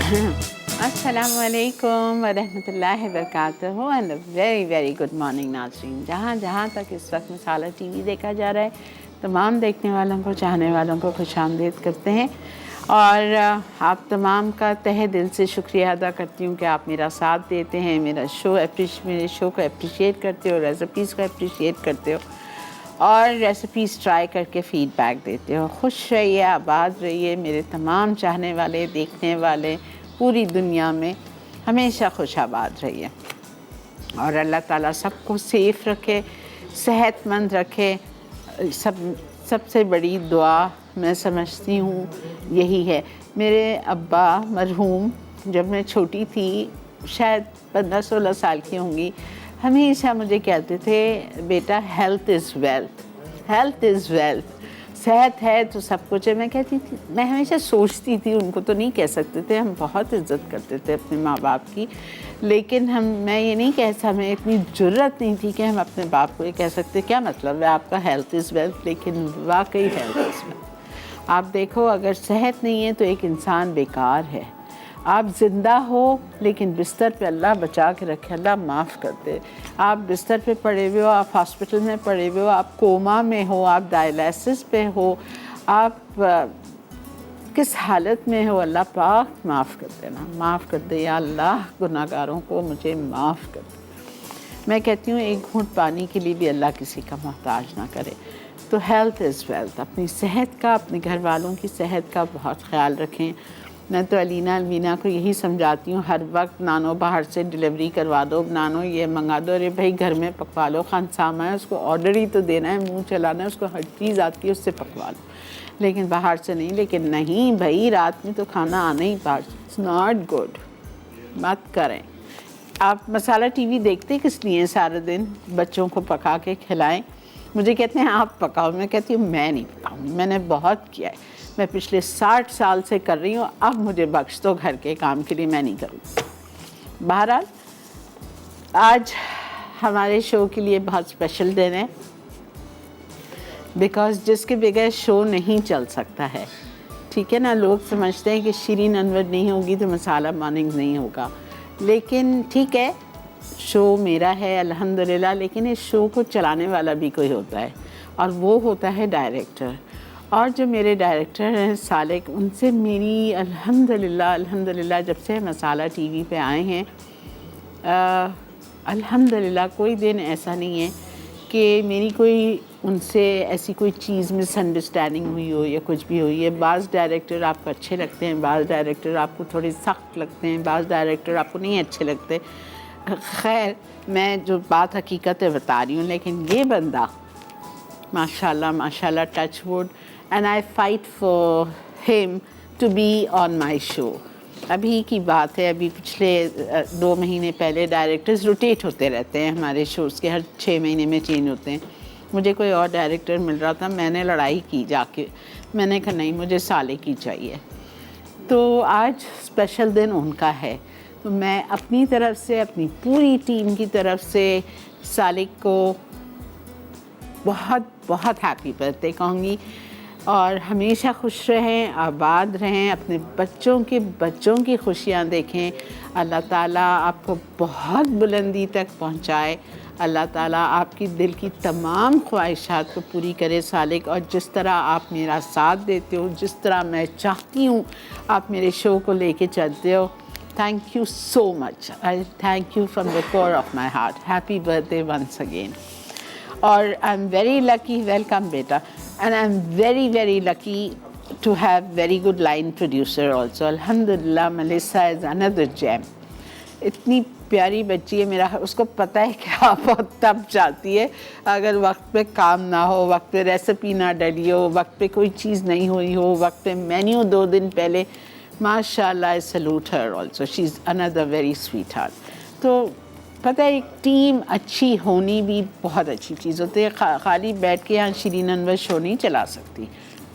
अस्सलामुअलैकुम वरहमतुल्लाहि वबरकातुहू and very very good morning नाज़रीन। जहाँ तक इस वक्त मसाला टीवी देखा जा रहा है, तमाम देखने वालों को, चाहने वालों को खुशामदीद करते हैं और आप तमाम का तहे दिल से शुक्रिया अदा करती हूँ कि आप मेरा साथ देते हैं, मेरे शो को अप्रिशिएट करते हो, रेसिपीज़ को अप्रिशिएट करते हो और रेसिपीज़ ट्राई करके फ़ीडबैक देते हो। खुश रहिए, आबाद रहिए मेरे तमाम चाहने वाले, देखने वाले, पूरी दुनिया में हमेशा खुश आबाद रहिए और अल्लाह ताला सबको सेफ़ रखे, सेहतमंद रखे। सबसे बड़ी दुआ मैं समझती हूँ यही है। मेरे अब्बा मरहूम जब मैं छोटी थी, शायद 15-16 साल की होंगी, हमेशा मुझे कहते थे, बेटा health is wealth, health is wealth, सेहत है तो सब कुछ है। मैं कहती थी, मैं हमेशा सोचती थी, उनको तो नहीं कह सकते थे, हम बहुत इज़्ज़त करते थे अपने माँ बाप की, लेकिन मैं ये नहीं हमें इतनी जुर्रत नहीं थी कि हम अपने बाप को ये कह सकते क्या मतलब है आपका हेल्थ इज़ वेल्थ। लेकिन वाकई हेल्थ इज़ वेल्थ। आप देखो, अगर सेहत नहीं है तो एक इंसान बेकार है। आप ज़िंदा हो लेकिन बिस्तर पे अल्लाह बचा के रखे, अल्लाह माफ़ कर दे। आप बिस्तर पे पड़े हुए हो, आप हॉस्पिटल में पड़े हुए हो, आप कोमा में हो, आप डायलिसिस पे हो, आप किस हालत में हो, अल्लाह पाक माफ़ कर देना, माफ़ कर दे या अल्लाह, गुनाहगारों को मुझे माफ़ कर दे। मैं कहती हूँ एक घूंट पानी के लिए भी अल्लाह किसी का मोहताज ना करे। तो हेल्थ इज़ वेल्थ। अपनी सेहत का, अपने घर वालों की सेहत का बहुत ख्याल रखें। मैं तो अलवीना को यही समझाती हूँ हर वक्त, नानो बाहर से डिलीवरी करवा दो, नानो ये मंगा दो, अरे भाई घर में पकवा लो, खानसामा है उसको ऑर्डर ही तो देना है, मुंह चलाना है, उसको हर चीज़ आती है, उससे पकवा लो, लेकिन बाहर से नहीं। लेकिन नहीं भाई, रात में तो खाना आना ही बाहर से, इट्स नॉट गुड, मत करें। आप मसाला टीवी देखते किस लिए? सारा दिन बच्चों को पका के खिलाएं। मुझे कहते हैं आप पकाओ, मैं कहती हूँ मैं नहीं पकाऊँगी, मैंने बहुत किया है, मैं पिछले 60 साल से कर रही हूँ, अब मुझे बख्श दो घर के काम के लिए, मैं नहीं करूँगी। बहरहाल आज हमारे शो के लिए बहुत स्पेशल दिन है, बिकॉज़ जिसके बगैर शो नहीं चल सकता है, ठीक है ना। लोग समझते हैं कि शिरीन अनवर नहीं होगी तो मसाला मॉर्निंग नहीं होगा, लेकिन ठीक है, शो मेरा है अल्हम्दुलिल्लाह, लेकिन इस शो को चलाने वाला भी कोई होता है और वो होता है डायरेक्टर। और जो मेरे डायरेक्टर हैं सालिक, उनसे मेरी अल्हम्दुलिल्लाह जब से मसाला टीवी पे आए हैं, अल्हम्दुलिल्लाह कोई दिन ऐसा नहीं है कि मेरी कोई उनसे ऐसी कोई चीज़ मिसअंडरस्टैंडिंग हुई हो या कुछ भी हुई है। बाज़ डायरेक्टर आपको अच्छे लगते हैं, बाज़ डायरेक्टर आपको थोड़े सख्त लगते हैं, बाज़ डायरेक्टर आपको नहीं अच्छे लगते। खैर, मैं जो बात हकीकत है बता रही हूँ, लेकिन ये बंदा माशाल्लाह touch wood, and I fight for him to be on my show. अभी की बात है, अभी पिछले 2 महीने पहले डायरेक्टर्स रोटेट होते रहते हैं हमारे शोज़ के, हर 6 महीने में चेंज होते हैं। मुझे कोई और डायरेक्टर मिल रहा था, मैंने लड़ाई की जाके, मैंने कहा नहीं, मुझे सालिक ही चाहिए। तो आज स्पेशल दिन उनका है, तो मैं अपनी तरफ से, अपनी पूरी टीम की तरफ से सालिक को बहुत बहुत हैप्पी बर्थडे कहूँगी और हमेशा खुश रहें, आबाद रहें, अपने बच्चों की खुशियाँ देखें। अल्लाह ताला आपको बहुत बुलंदी तक पहुँचाए, अल्लाह ताला आपकी दिल की तमाम ख्वाहिशात को पूरी करे सालिक। और जिस तरह आप मेरा साथ देते हो, जिस तरह मैं चाहती हूँ आप मेरे शो को लेके चलते हो, thank you so much. I thank you from the core of my heart. Happy birthday once again. और I am very lucky, welcome बेटा, and I am very very lucky to have very good line producer also. अल्हम्दुलिल्लाह, Melissa is another gem. इतनी प्यारी बच्ची है, मेरा उसको पता है कि आप बहुत तब चाहती है, अगर वक्त पे काम ना हो, वक्त पे रेसिपी ना डली हो, वक्त पे कोई चीज़ नहीं हुई हो, वक्त पे मेन्यू 2 दिन पहले, माशाल्लाह, आई salute her also, she is another very sweet heart. तो पता है, एक टीम अच्छी होनी भी बहुत अच्छी चीज़ होती है। खाली बैठ के यहाँ शिरीन अनवर शो नहीं चला सकती,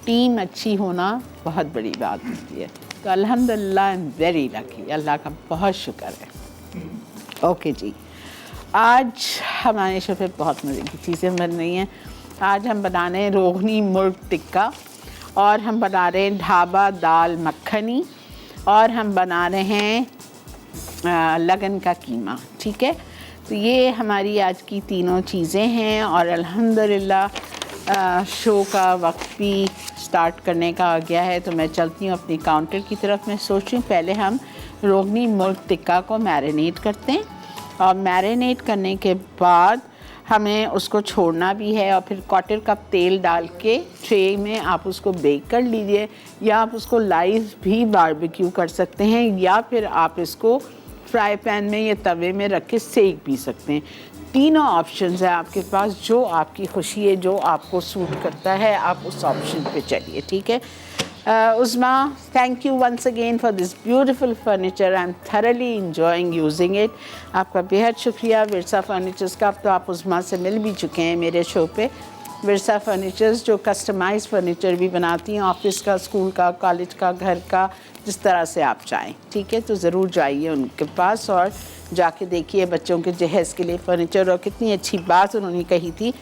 टीम अच्छी होना बहुत बड़ी बात होती है। तो अल्हम्दुलिल्लाह आई एम वेरी लकी, अल्लाह का बहुत शुक्र है। ओके जी, आज हमारे शो पे बहुत मज़े की चीज़ें बन रही हैं। आज हम बना रहे हैं रोगनी मुर्ग टिक्का और हम बना रहे हैं ढाबा दाल मखनी और हम बना रहे हैं लगन का कीमा। ठीक है, तो ये हमारी आज की तीनों चीज़ें हैं और अल्हम्दुलिल्लाह शो का वक्त भी स्टार्ट करने का आ गया है। तो मैं चलती हूँ अपनी काउंटर की तरफ। मैं सोच रही हूँ पहले हम रोगनी मुर्ग टिक्का को मैरिनेट करते हैं और मैरिनेट करने के बाद हमें उसको छोड़ना भी है और फिर 1/4 कप तेल डाल के ट्रे में आप उसको बेक कर लीजिए, या आप उसको लाइव भी बारबेक्यू कर सकते हैं, या फिर आप इसको फ्राई पैन में या तवे में रख के सेक भी सकते हैं। तीनों ऑप्शंस हैं आपके पास, जो आपकी खुशी है, जो आपको सूट करता है, आप उस ऑप्शन पे चलिए। ठीक है Usma, thank you once again for this beautiful furniture. I am thoroughly enjoying using it. आपका बेहद शुक्रिया विरसा फर्नीचर्स का। अब तो आप उस्मा से मिल भी चुके हैं मेरे शो पे। विरसा फर्नीचर्स जो कस्टमाइज फर्नीचर भी बनाती हैं, ऑफिस का, स्कूल का, कॉलेज का, घर का, जिस तरह से आप चाहें। ठीक है, तो ज़रूर जाइए उनके पास और जाके देखिए बच्चों के जहेज़ के लिए फ़र्नीचर। और कितनी अच्छी बात उन्होंने कही थी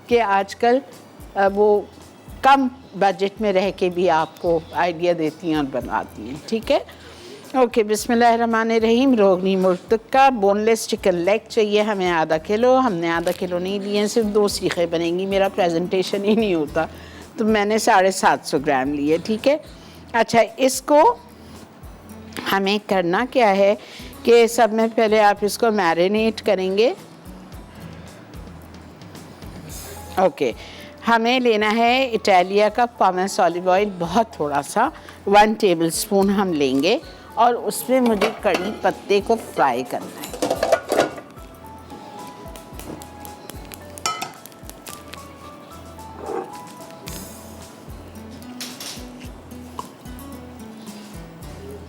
कि आजकल वो कम बजट में रह के भी आपको आइडिया देती हैं और बनाती हैं। ठीक है, ओके, बिस्मिल्लाहिर्रहमानिर्रहीम। रोगनी murgh tikka, boneless chicken leg चाहिए हमें आधा किलो। हमने आधा किलो नहीं लिए हैं, सिर्फ 2 सीखें बनेंगी, मेरा प्रेजेंटेशन ही नहीं होता, तो मैंने 750 ग्राम लिए। ठीक है, अच्छा, इसको हमें करना क्या है कि सब में पहले आप इसको मैरिनेट करेंगे। ओके, हमें लेना है इटालिया का पामेस ऑलिव ऑयल, बहुत थोड़ा सा, 1 टेबल स्पून हम लेंगे और उसमें मुझे कड़ी पत्ते को फ्राई करना है।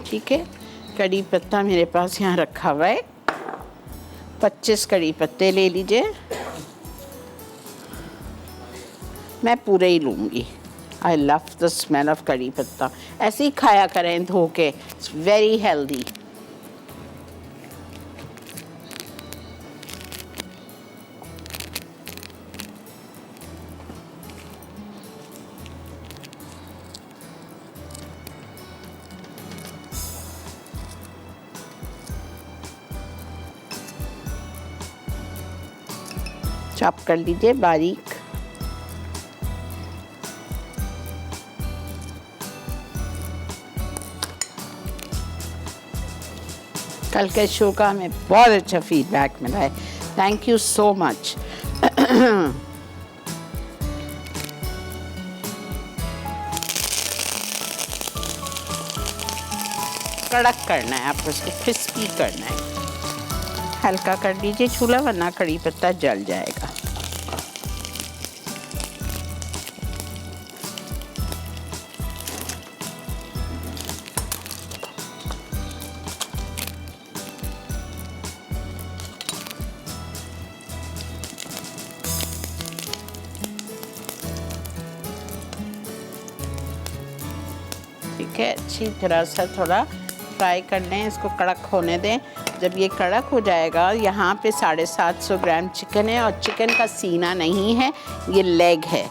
ठीक है, कड़ी पत्ता मेरे पास यहाँ रखा हुआ है, 25 कड़ी पत्ते ले लीजिए। मैं पूरे ही लूँगी। I love the smell of कड़ी पत्ता। ऐसे ही खाया करें धो के, इट्स वेरी हेल्दी। चॉप कर लीजिए बारीक। कल के शो का हमें बहुत अच्छा फीडबैक मिला है, थैंक यू सो मच। कड़क करना है आपको, इसको क्रिस्पी करना है। हल्का कर लीजिए चूल्हा, वरना कड़ी पत्ता जल जाएगा। ठीक है, अच्छी तरह से थोड़ा फ्राई कर लें, इसको कड़क होने दें। जब ये कड़क हो जाएगा, यहाँ पे 750 ग्राम चिकन है और चिकन का सीना नहीं है, ये लेग है,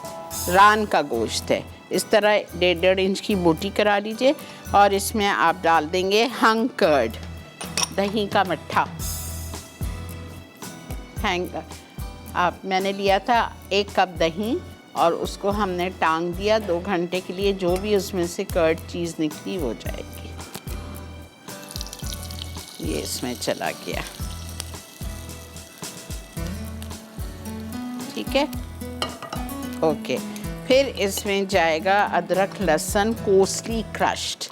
रान का गोश्त है। इस तरह 1.5 इंच की बोटी करा लीजिए और इसमें आप डाल देंगे हंग कर्ड, दही का मट्ठा। मैंने लिया था 1 कप दही और उसको हमने टांग दिया 2 घंटे के लिए, जो भी उसमें से कर्ड चीज़ निकली वो जाएगी। ये इसमें चला गया। ठीक है, ओके, फिर इसमें जाएगा अदरक लहसुन कोसली क्रश्ड,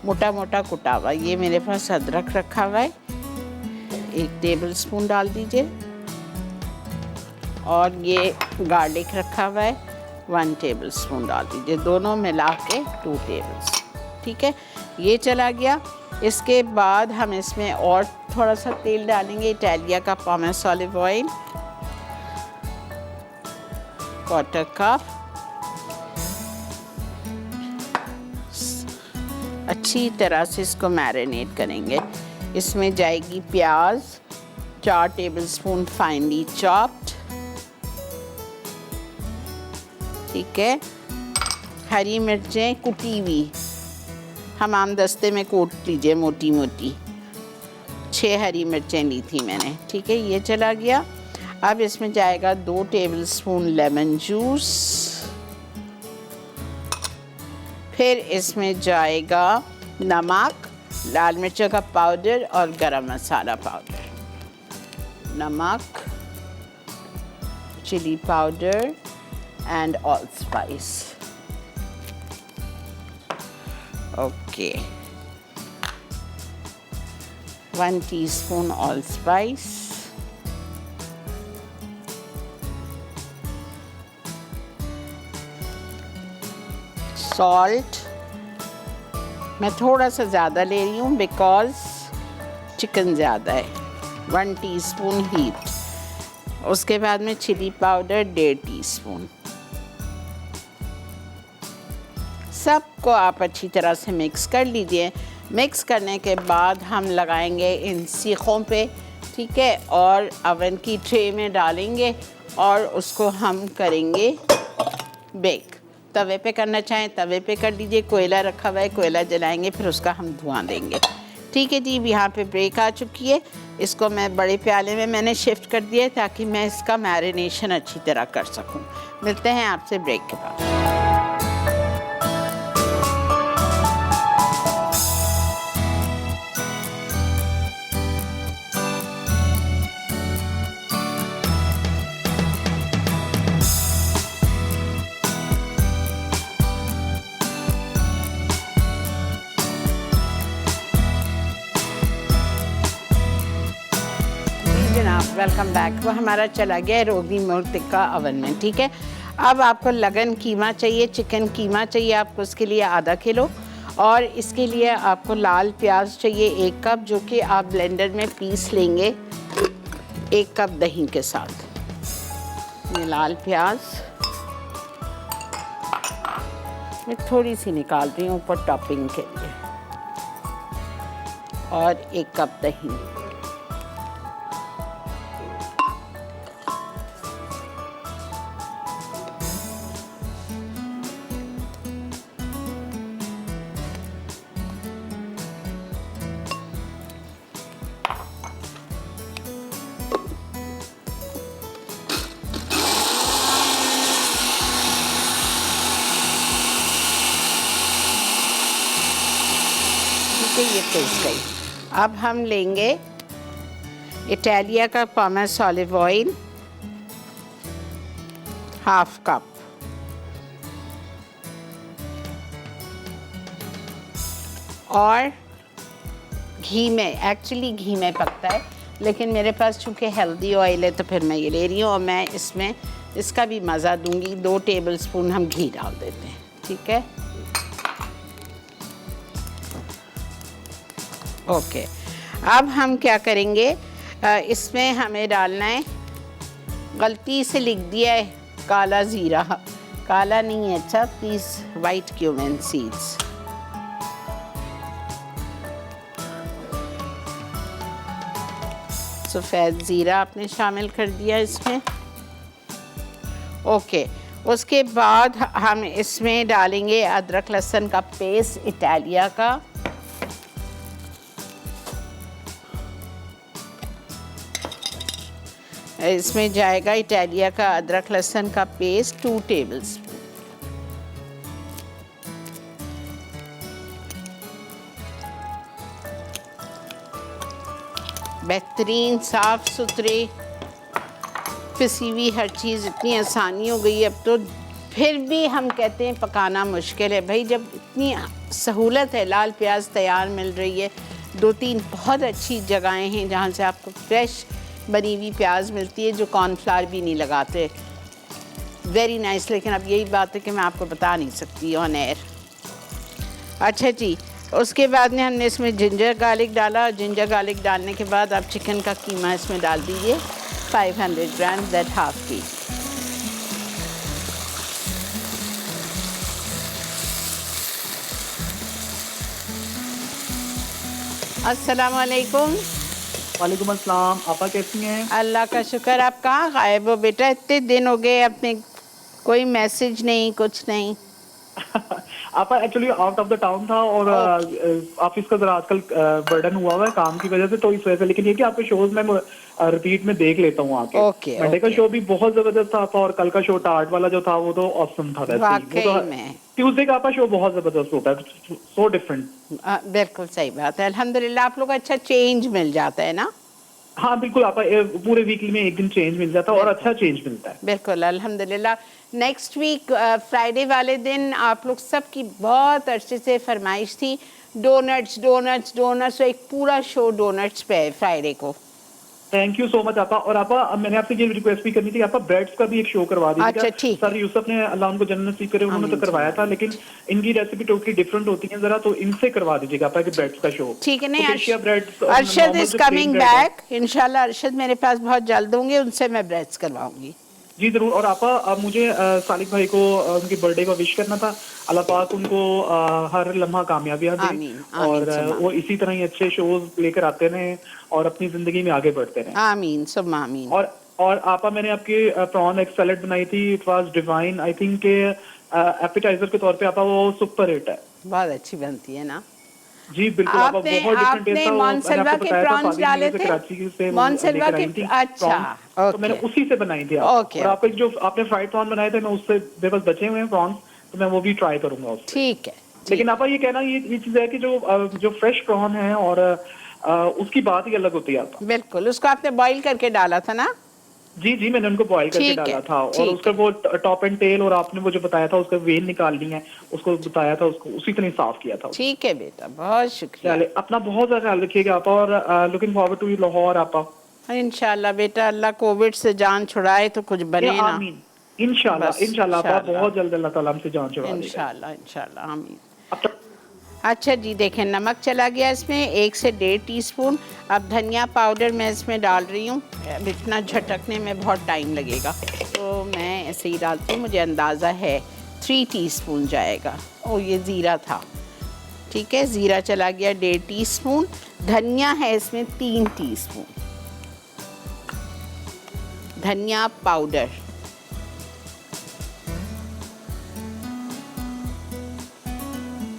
मोटा मोटा कुटा हुआ। ये मेरे पास अदरक रखा हुआ है, 1 टेबल स्पून डाल दीजिए, और ये गार्लिक रखा हुआ है, 1 टेबल स्पून डाल दीजिए, दोनों मिला के 2 टेबल। ठीक है, ये चला गया। इसके बाद हम इसमें और थोड़ा सा तेल डालेंगे, इटालिया का पामेस ऑलिव ऑयल, 1/4 कप। अच्छी तरह से इसको मैरिनेट करेंगे। इसमें जाएगी प्याज, 4 टेबल स्पून फाइनली चॉप्ड। ठीक है, हरी मिर्चें कुटी हुई, हमाम दस्ते में कूट लीजिए मोटी मोटी। 6 हरी मिर्चें ली थी मैंने, ठीक है, ये चला गया। अब इसमें जाएगा 2 टेबलस्पून लेमन जूस, फिर इसमें जाएगा नमक, लाल मिर्चों का पाउडर और गरम मसाला पाउडर। नमक, chilli powder and all spice. Okay, 1 teaspoon all spice, salt मैं थोड़ा सा ज़्यादा ले रही हूँ बिकॉज़ चिकन ज़्यादा है। 1 टीस्पून हीट। उसके बाद में चिली पाउडर 1.5 टीस्पून। सबको आप अच्छी तरह से मिक्स कर लीजिए। मिक्स करने के बाद हम लगाएंगे इन सीखों पे, ठीक है, और अवन की ट्रे में डालेंगे और उसको हम करेंगे बेक। तवे पे करना चाहें तवे पे कर लीजिए, कोयला रखा हुआ है, कोयला जलाएंगे, फिर उसका हम धुआं देंगे। ठीक है जी, यहाँ पे ब्रेक आ चुकी है। इसको मैं बड़े प्याले में मैंने शिफ्ट कर दिया है ताकि मैं इसका मैरिनेशन अच्छी तरह कर सकूँ। मिलते हैं आपसे ब्रेक के बाद। Welcome back. वो हमारा चला गया रोगी मोर टिक्का अवन में, ठीक है। अब आपको लगन कीमा चाहिए, चिकन कीमा चाहिए आपको, उसके लिए आधा किलो, और इसके लिए आपको लाल प्याज चाहिए 1 कप, जो कि आप ब्लेंडर में पीस लेंगे 1 कप दही के साथ। ये लाल प्याज मैं थोड़ी सी निकाल रही हूँ ऊपर टॉपिंग के लिए, और 1 कप दही। ये पिस गई। अब हम लेंगे इटालिया का पॉमेस ऑलिव ऑयल 1/2 कप, और घी में, एक्चुअली घी में पकता है, लेकिन मेरे पास चूँकि हेल्दी ऑयल है तो फिर मैं ये ले रही हूँ, और मैं इसमें इसका भी मज़ा दूंगी। 2 टेबलस्पून हम घी डाल देते हैं, ठीक है। ओके, अब हम क्या करेंगे, इसमें हमें डालना है, गलती से लिख दिया है काला ज़ीरा, काला नहीं है, अच्छा प्लीज़, वाइट क्यूमिन सीड्स। सफ़ेद ज़ीरा आपने शामिल कर दिया इसमें। ओके, उसके बाद हम इसमें डालेंगे अदरक लहसुन का पेस्ट इटालिया का, इसमें जाएगा इटालिया का अदरक लहसुन का पेस्ट 2 टेबलस्पून। बेहतरीन साफ सुथरे पिसी हुई हर चीज़, इतनी आसानी हो गई अब तो। फिर भी हम कहते हैं पकाना मुश्किल है भाई, जब इतनी सहूलत है, लाल प्याज तैयार मिल रही है, 2-3 बहुत अच्छी जगहें हैं जहाँ से आपको फ्रेश बनी हुई प्याज मिलती है जो कॉर्नफ्लावर भी नहीं लगाते। Very nice. लेकिन अब यही बात है कि मैं आपको बता नहीं सकती ऑन एयर। अच्छा जी, उसके बाद में हमने इसमें जिंजर गार्लिक डाला। जिंजर गार्लिक डालने के बाद आप चिकन का कीमा इसमें डाल दीजिए 500 ग्राम, दैट हाफ टी। अस्सलाम वालेकुम। वालेकुम अस्सलाम। आपा कैसी हैं? अल्लाह का शुक्र। आप कहाँ गायब हो बेटा, इतने दिन हो गए, अपने कोई मैसेज नहीं, कुछ नहीं। आपा actually out of the town था और ऑफिस का जरा आजकल बर्डन हुआ है काम की वजह से, तो इस वजह से। लेकिन ये कि आपके शोज में रिपीट में देख लेता हूँ आके। ओके, मंडे का ओके। शो भी बहुत जबरदस्त था आपा, और कल का शो टार्ट वाला जो था वो तो ऑसम था। वैसे ही वाकई वो तो में ट्यूसडे का आपका शो बहुत जबरदस्त होता है, सो डिफरेंट। बिल्कुल सही बात है। अल्हम्दुलिल्लाह आप लोग को अच्छा चेंज मिल जाता है ना। हाँ बिल्कुल आपा, पूरे वीकली में एक दिन चेंज मिल जाता है और अच्छा चेंज मिलता है। बिल्कुल अल्हम्दुलिल्लाह। नेक्स्ट वीक फ्राइडे वाले दिन आप लोग सबकी बहुत अरसे से फरमाइश थी, डोनट्स डोनट्स डोनट्स, तो एक पूरा शो डोनट्स पे है फ्राइडे को। थैंक यू सो मच आपा। और आपा मैंने आपसे ये रिक्वेस्ट भी करनी थी, आपा ब्रेड्स का भी एक शो करवा दीजिएगा। अच्छा, ठीक सर है। यूसुफ ने, अल्लाह उनको जन्नत नसीब करे, उन्होंने तो आमीन, करवाया था, आमीन। लेकिन इनकी रेसिपी टोटली डिफरेंट होती है जरा, तो इनसे करवा दीजिएगा आपा कि ब्रेड्स का शो। ठीक है। नहीं, फुकेशिया ब्रेड्स, अरशद नॉर्मल इज जो प्लेन कमिंग ब्रेड है। बैक इंशाल्लाह। अरशद मेरे पास बहुत जल्द होंगे, उनसे मैं ब्रेड्स करवाऊंगी। जी जरूर। और आपा अब मुझे सालिक भाई को उनकी बर्थडे का विश करना था। अल्लाह पाक उनको हर लम्हा कामयाबियां दे, आमीन, और आमीन सुम्मा वो इसी तरह ही अच्छे शोज लेकर आते रहें और अपनी जिंदगी में आगे बढ़ते रहें। आमीन सुम्मा आमीन। और आपा मैंने आपके प्रॉन एक सैलेड बनाई थी, it was divine. I think के एपेटाइजर के तौर पे आपा वो सुपर हिट है। बहुत अच्छी बनती है ना। जी बिल्कुल आपा, आपने बहुत डिफरेंट टेस्ट आपने था। वो मैंने मोनसेल्वा आपको के बताया था, प्रॉन्स फादी डाले मेरे से थे। कराची से वो मोनसेल्वा लेकर के आई थी अच्छा, प्रॉन्स, तो मैंने ओके उसी से बनाई थी आप। ओके और आपके ओके। जो आपने फ्राइड प्रॉन बनाए थे, मैं उससे मेरे पास बचे हुए हैं प्रॉन्स, तो मैं वो भी ट्राई करूंगा उससे। ठीक है, ठीक। लेकिन आपा ये कहना, ये चीज है कि जो फ्रेश प्रॉन है और उसकी बात ही अलग होती है आपा। बिल्कुल, उसको आपने बॉईल करके डाला था ना। जी जी, मैंने उनको बॉईल करके ठीक है, डाला था, और ठीक उसका है। वो टॉप एंड टेल, और आपने वो जो बताया था उसका वेन निकालनी है, उसको बताया था, उसको उसी तरह साफ किया था। ठीक है बेटा, बहुत शुक्रिया। चले, अपना बहुत ज्यादा ख्याल रखिएगा आपा, और लुकिंग फॉरवर्ड टू लाहौर आपा। इंशाल्लाह बेटा, अल्लाह कोविड से जान छुड़ाए तो कुछ बने ना। आमीन। इंशाल्लाह बस इंशाल्लाह आपा, इंशाल्लाह, बहुत जल्द अल्लाह ताला हमसे जान छुड़ा देगा। इंशाल्लाह इंशाल्लाह आमीन। अब तक अच्छा जी, देखें नमक चला गया इसमें 1 से 1.5 टीस्पून। अब धनिया पाउडर मैं इसमें डाल रही हूँ। अब इतना झटकने में बहुत टाइम लगेगा, तो मैं ऐसे ही डालती हूँ। मुझे अंदाज़ा है 3 टीस्पून जाएगा। ओ ये ज़ीरा था, ठीक है। ज़ीरा चला गया 1.5 टीस्पून। धनिया है इसमें 3 टीस्पून धनिया पाउडर।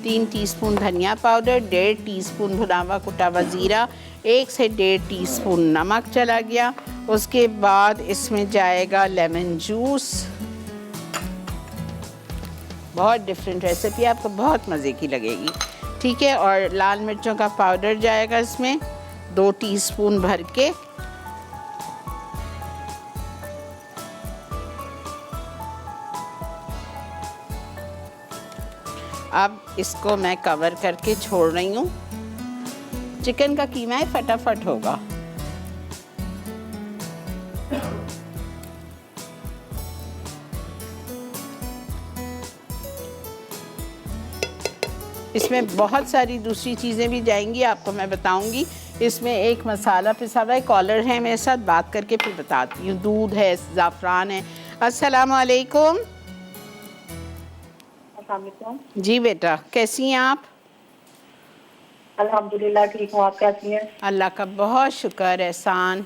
तीन टीस्पून धनिया पाउडर, 1.5 टीस्पून भुना हुआ कुटा हुआ ज़ीरा, 1 से 1.5 टीस्पून नमक चला गया। उसके बाद इसमें जाएगा लेमन जूस। बहुत डिफरेंट रेसिपी, आपको बहुत मज़े की लगेगी, ठीक है। और लाल मिर्चों का पाउडर जाएगा इसमें 2 टीस्पून भर के। अब इसको मैं कवर करके छोड़ रही हूँ। चिकन का कीमा है, फटाफट होगा। इसमें बहुत सारी दूसरी चीज़ें भी जाएंगी, आपको मैं बताऊंगी। इसमें एक मसाला पिसा हुआ है, कॉलर है मेरे साथ, बात करके फिर बताती हूँ। दूध है, ज़ाफ़रान है। अस्सलाम वालेकुम। जी बेटा, कैसी हैं आप? अल्हम्दुलिल्लाह ठीक हूँ, आप कैसी हैं? अल्लाह का बहुत शुक्र, एहसान।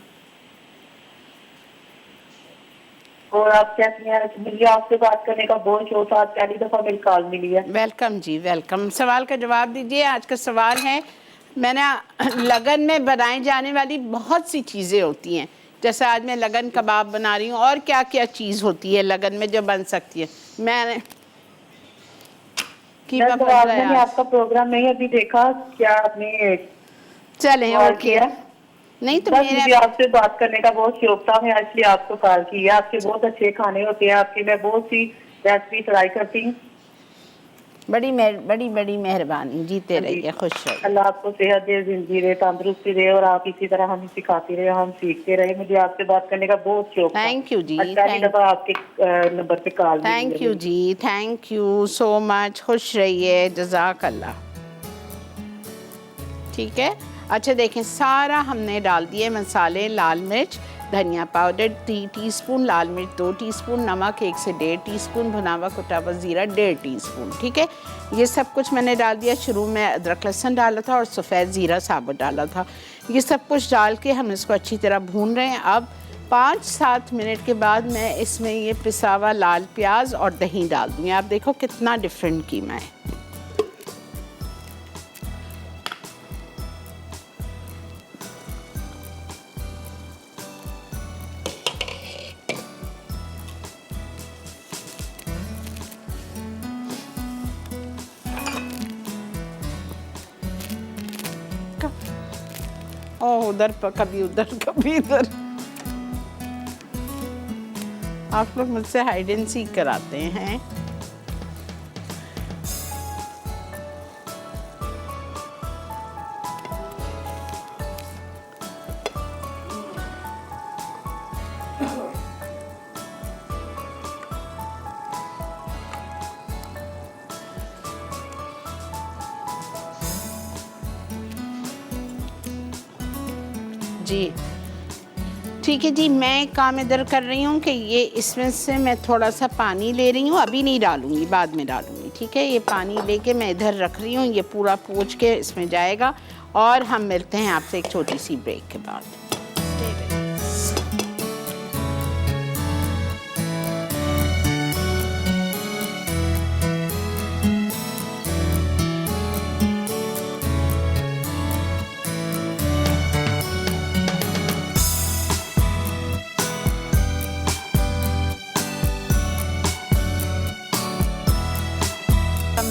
और आप कैसी हैं? मुझे आपसे बात करने का बहुत शौक था, आज पहली दफा मेरी कॉल मिली है। वेलकम जी, वेलकम। सवाल का जवाब दीजिए। आज का सवाल है, मैंने लगन में बनाई जाने वाली बहुत सी चीज़ें होती हैं, जैसे आज मैं लगन कबाब बना रही हूँ, और क्या क्या चीज़ होती है लगन में जो बन सकती है। मैंने मैंने आपका प्रोग्राम नहीं अभी देखा, क्या आपने चलें कॉल ओके। किया? नहीं तो बस मुझे मेरा आपसे बात करने का बहुत शौक था, मैं इसलिए आपको कॉल की है। आपके बहुत अच्छे खाने होते हैं, आपकी मैं बहुत सी रेसिपी ट्राई करती हूँ। बड़ी बड़ी मेहरबानी, जीते रहिए, खुश रहिए। अल्लाह आपको सेहत दे, जिंदगी दे, तंदुरुस्ती दे, और आप इसी तरह हमें सिखाती रहे, हम सीखते रहे। मुझे आपसे बात करने का बहुत शौक था। थैंक यू जी, पहली दफा आपके नंबर पे कॉल मिली है थैंक यू मुझे। जी, थैंक यू सो मच। खुश रहिए, जज़ाक अल्लाह। ठीक है। अच्छा देखें, सारा हमने डाल दिए मसाले। लाल मिर्च, धनिया पाउडर 3 टीस्पून, लाल मिर्च 2 टीस्पून, नमक 1 से 1.5 टीस्पून, भुना हुआ कुटा हुआ ज़ीरा 1.5 टीस्पून, ठीक है। ये सब कुछ मैंने डाल दिया। शुरू में अदरक लहसुन डाला था और सफ़ेद ज़ीरा साबुत डाला था। ये सब कुछ डाल के हम इसको अच्छी तरह भून रहे हैं। अब 5-7 मिनट के बाद मैं इसमें ये पिसा हुआ लाल प्याज और दही डाल दूँगी। आप देखो कितना डिफरेंट कीमा है। ओह, उधर कभी उधर कभी इधर। आप लोग मुझसे हाइड एंड सीक कराते हैं। जी ठीक है जी, मैं काम इधर कर रही हूँ कि ये इसमें से मैं थोड़ा सा पानी ले रही हूँ, अभी नहीं डालूँगी, बाद में डालूँगी। ठीक है, ये पानी लेके मैं इधर रख रही हूँ, ये पूरा पोंछ के इसमें जाएगा और हम मिलते हैं आपसे एक छोटी सी ब्रेक के बाद।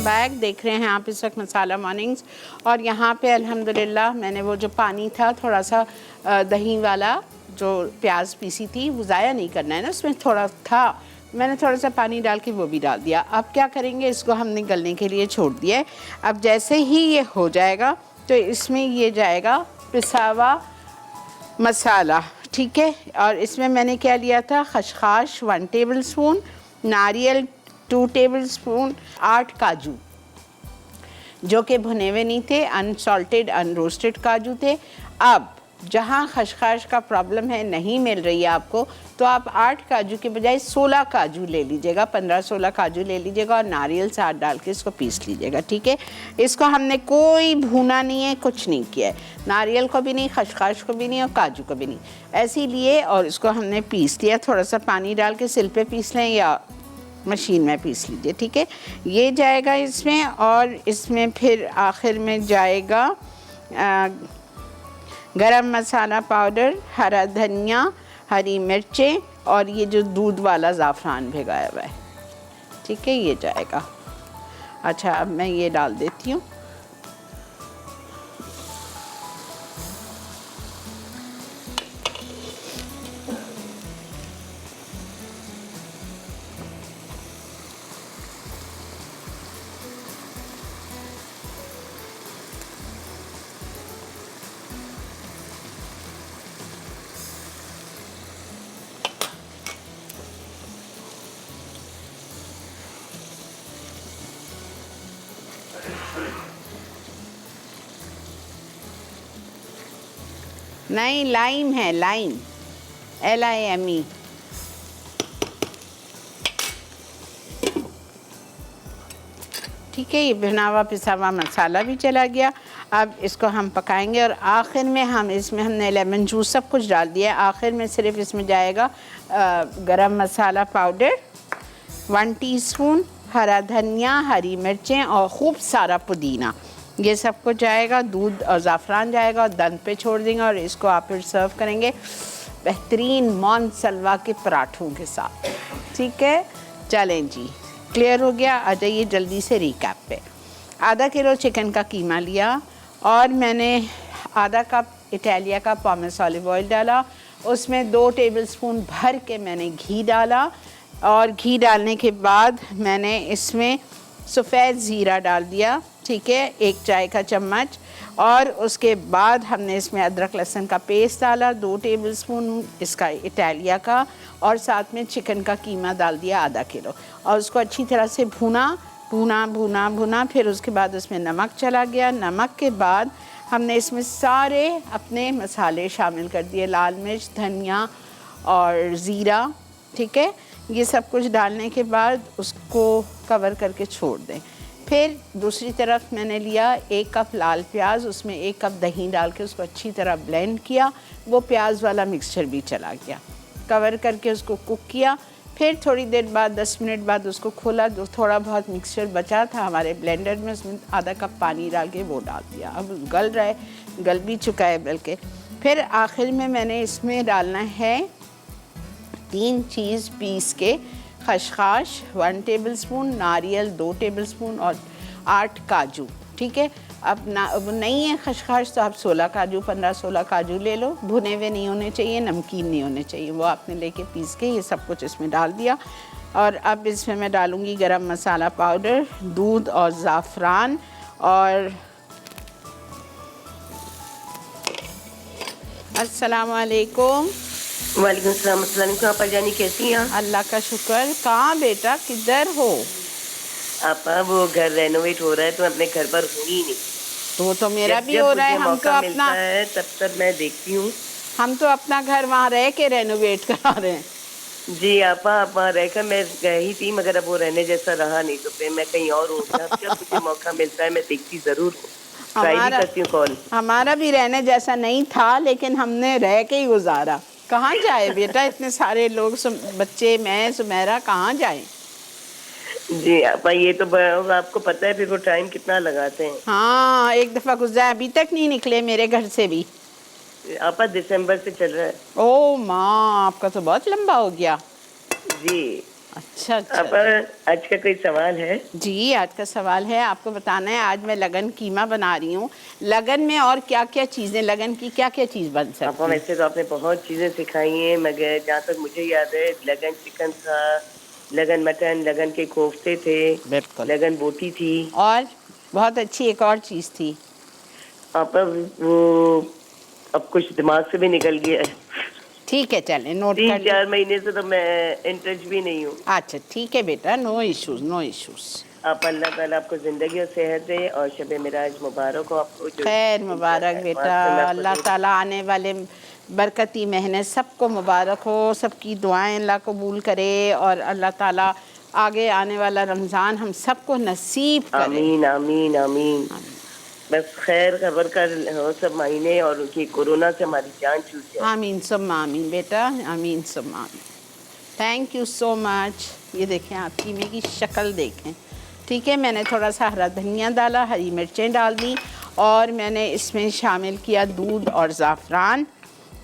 बैग देख रहे हैं आप इस वक्त मसाला मॉर्निंग्स, और यहाँ पे अल्हम्दुलिल्लाह मैंने वो जो पानी था थोड़ा सा दही वाला जो प्याज पीसी थी वो ज़ाया नहीं करना है ना, उसमें थोड़ा था, मैंने थोड़ा सा पानी डाल के वो भी डाल दिया। अब क्या करेंगे, इसको हमने गलने के लिए छोड़ दिया है। अब जैसे ही ये हो जाएगा तो इसमें ये जाएगा पिसा हुआ मसाला। ठीक है, और इसमें मैंने क्या लिया था, खसखस 1 टेबल स्पून, नारियल 2 टेबल स्पून, 8 काजू जो कि भुने हुए नहीं थे, अनसॉल्टेड अनरोस्टेड काजू थे। अब जहाँ खसखस का प्रॉब्लम है, नहीं मिल रही है आपको, तो आप 8 काजू के बजाय 16 काजू ले लीजिएगा, 15-16 काजू ले लीजिएगा और नारियल साथ डाल के इसको पीस लीजिएगा। ठीक है, इसको हमने कोई भूना नहीं है, कुछ नहीं किया है, नारियल को भी नहीं, खसखस को भी नहीं और काजू को भी नहीं, ऐसे ही लिए और इसको हमने पीस लिया। थोड़ा सा पानी डाल के सिल पे पीस लें या मशीन में पीस लीजिए। ठीक है, ये जाएगा इसमें, और इसमें फिर आखिर में जाएगा गरम मसाला पाउडर, हरा धनिया, हरी मिर्चें और ये जो दूध वाला ज़ाफ़रान भिगाया हुआ है। ठीक है, ये जाएगा। अच्छा, अब मैं ये डाल देती हूँ। नहीं, लाइम है, लाइम, LIME। ठीक है, ये भुना हुआ पिसा हुआ मसाला भी चला गया। अब इसको हम पकाएंगे और आखिर में हमने लेमन जूस सब कुछ डाल दिया है। आखिर में सिर्फ इसमें जाएगा गरम मसाला पाउडर 1 टीस्पून, हरा धनिया, हरी मिर्चें और खूब सारा पुदीना, ये सब कुछ जाएगा। दूध और ज़ाफ़रान जाएगा और दम पे छोड़ देंगे और इसको आप फिर सर्व करेंगे बेहतरीन मॉन सलवा के पराठों के साथ। ठीक है, चलें जी, क्लियर हो गया। आ जाइए जल्दी से रिकैप पे। आधा किलो चिकन का कीमा लिया और मैंने आधा कप इटालिया का पॉमेस ऑलिव ऑयल डाला, उसमें 2 टेबलस्पून भर के मैंने घी डाला और घी डालने के बाद मैंने इसमें सफ़ेद ज़ीरा डाल दिया। ठीक है, 1 चाय का चम्मच, और उसके बाद हमने इसमें अदरक लहसुन का पेस्ट डाला 2 टेबलस्पून इसका इटालिया का, और साथ में चिकन का कीमा डाल दिया आधा किलो और उसको अच्छी तरह से भुना। फिर उसके बाद उसमें नमक चला गया। नमक के बाद हमने इसमें सारे अपने मसाले शामिल कर दिए, लाल मिर्च, धनिया और ज़ीरा। ठीक है, ये सब कुछ डालने के बाद उसको कवर करके छोड़ दें। फिर दूसरी तरफ मैंने लिया 1 कप लाल प्याज, उसमें 1 कप दही डाल के उसको अच्छी तरह ब्लेंड किया, वो प्याज वाला मिक्सचर भी चला गया। कवर करके उसको कुक किया। फिर थोड़ी देर बाद 10 मिनट बाद उसको खोला, जो थोड़ा बहुत मिक्सचर बचा था हमारे ब्लेंडर में, उसमें आधा कप पानी डाल के वो डाल दिया। अब गल रहा है, गल भी चुका है बल्कि। फिर आखिर में मैंने इसमें डालना है 3 चीज़ पीस के, खसखस 1 टेबलस्पून, नारियल 2 टेबलस्पून और 8 काजू। ठीक है, अब नहीं है खसखस तो आप 16 काजू 15-16 काजू ले लो। भुने हुए नहीं होने चाहिए, नमकीन नहीं होने चाहिए, वो आपने लेके पीस के ये सब कुछ इसमें डाल दिया। और अब इसमें मैं डालूँगी गरम मसाला पाउडर, दूध और ज़ाफ़रान। और अस्सलाम वालेकुम। वालेकुम सलाम। अस्सलाम वालेकुम। आपा जानी कैसी हैं? अल्लाह का शुक्र। कहाँ बेटा, किधर हो? आपा वो घर रेनोवेट हो रहा है तो मैं अपने घर पर हूँ ही नहीं। तो मेरा जब भी हो रहा है। हम तो मिलता अपना है तब तक मैं देखती हूँ। हम तो अपना घर वहाँ रह के रेनोवेट करा रहे हैं। जी आपा, आप वहाँ रहकर मैं गई थी मगर अब वो रहने जैसा रहा नहीं, तो फिर मैं कहीं और हूँ। जब मुझे मौका मिलता है मैं देखती जरूर हूँ, ट्राई भी करती हूँ कॉल। हमारा भी रहने जैसा नहीं था, लेकिन हमने रह के ही गुजारा। कहाँ जाए बेटा, इतने सारे लोग, बच्चे, मैं, सुमेरा, कहाँ जाए। जी आपा, ये तो आपको पता है फिर वो टाइम कितना लगाते हैं। हाँ, एक दफ़ा गुजरा, अभी तक नहीं निकले मेरे घर से भी। आपा दिसंबर से चल रहा है। ओ माँ, आपका तो बहुत लंबा हो गया। जी अच्छा आपा, आज का कोई सवाल है? जी, आज का सवाल है, आपको बताना है। आज मैं लगन कीमा बना रही हूँ। लगन में और क्या क्या चीज़ें, लगन की क्या क्या चीज़ बन सकती आपा है? वैसे तो आपने बहुत चीजें सिखाई हैं, मगर जहाँ तक मुझे याद है लगन चिकन था, लगन मटन, लगन के कोफ्ते थे, बिल्कुल। लगन बोटी थी, और बहुत अच्छी एक और चीज़ थी। आपा वो अब कुछ दिमाग से भी निकल गया है। ठीक है, चलें, नोट कर 3-4 महीने से तो मैं इन टच भी नहीं हूँ। अच्छा ठीक है बेटा, नो इश्यूज, नो इश्यूज। आप अल्लाह ताला आपको जिंदगी और सेहत दे और शब मिराज मुबारक हो आपको। जो खैर मुबारक बेटा, अल्लाह ताला आने वाले बरकती महीने सबको मुबारक हो, सबकी दुआएं अल्लाह कबूल करे और अल्लाह ताला आगे आने वाला रमज़ान हम सबको नसीब करे। आमीन आमीन आमीन। बस खैर खबर कर हो सब महीने और उनकी कोरोना से हमारी जान छूट जाए। आमीन सुम्मा आमीन बेटा, आमीन सुम्मा आमीन। Thank you so much. ये देखें, आप कीमे की शक्ल देखें। ठीक है, मैंने थोड़ा सा हरा धनिया डाला, हरी मिर्चें डाल दी और मैंने इसमें शामिल किया दूध और ज़ाफ़रान।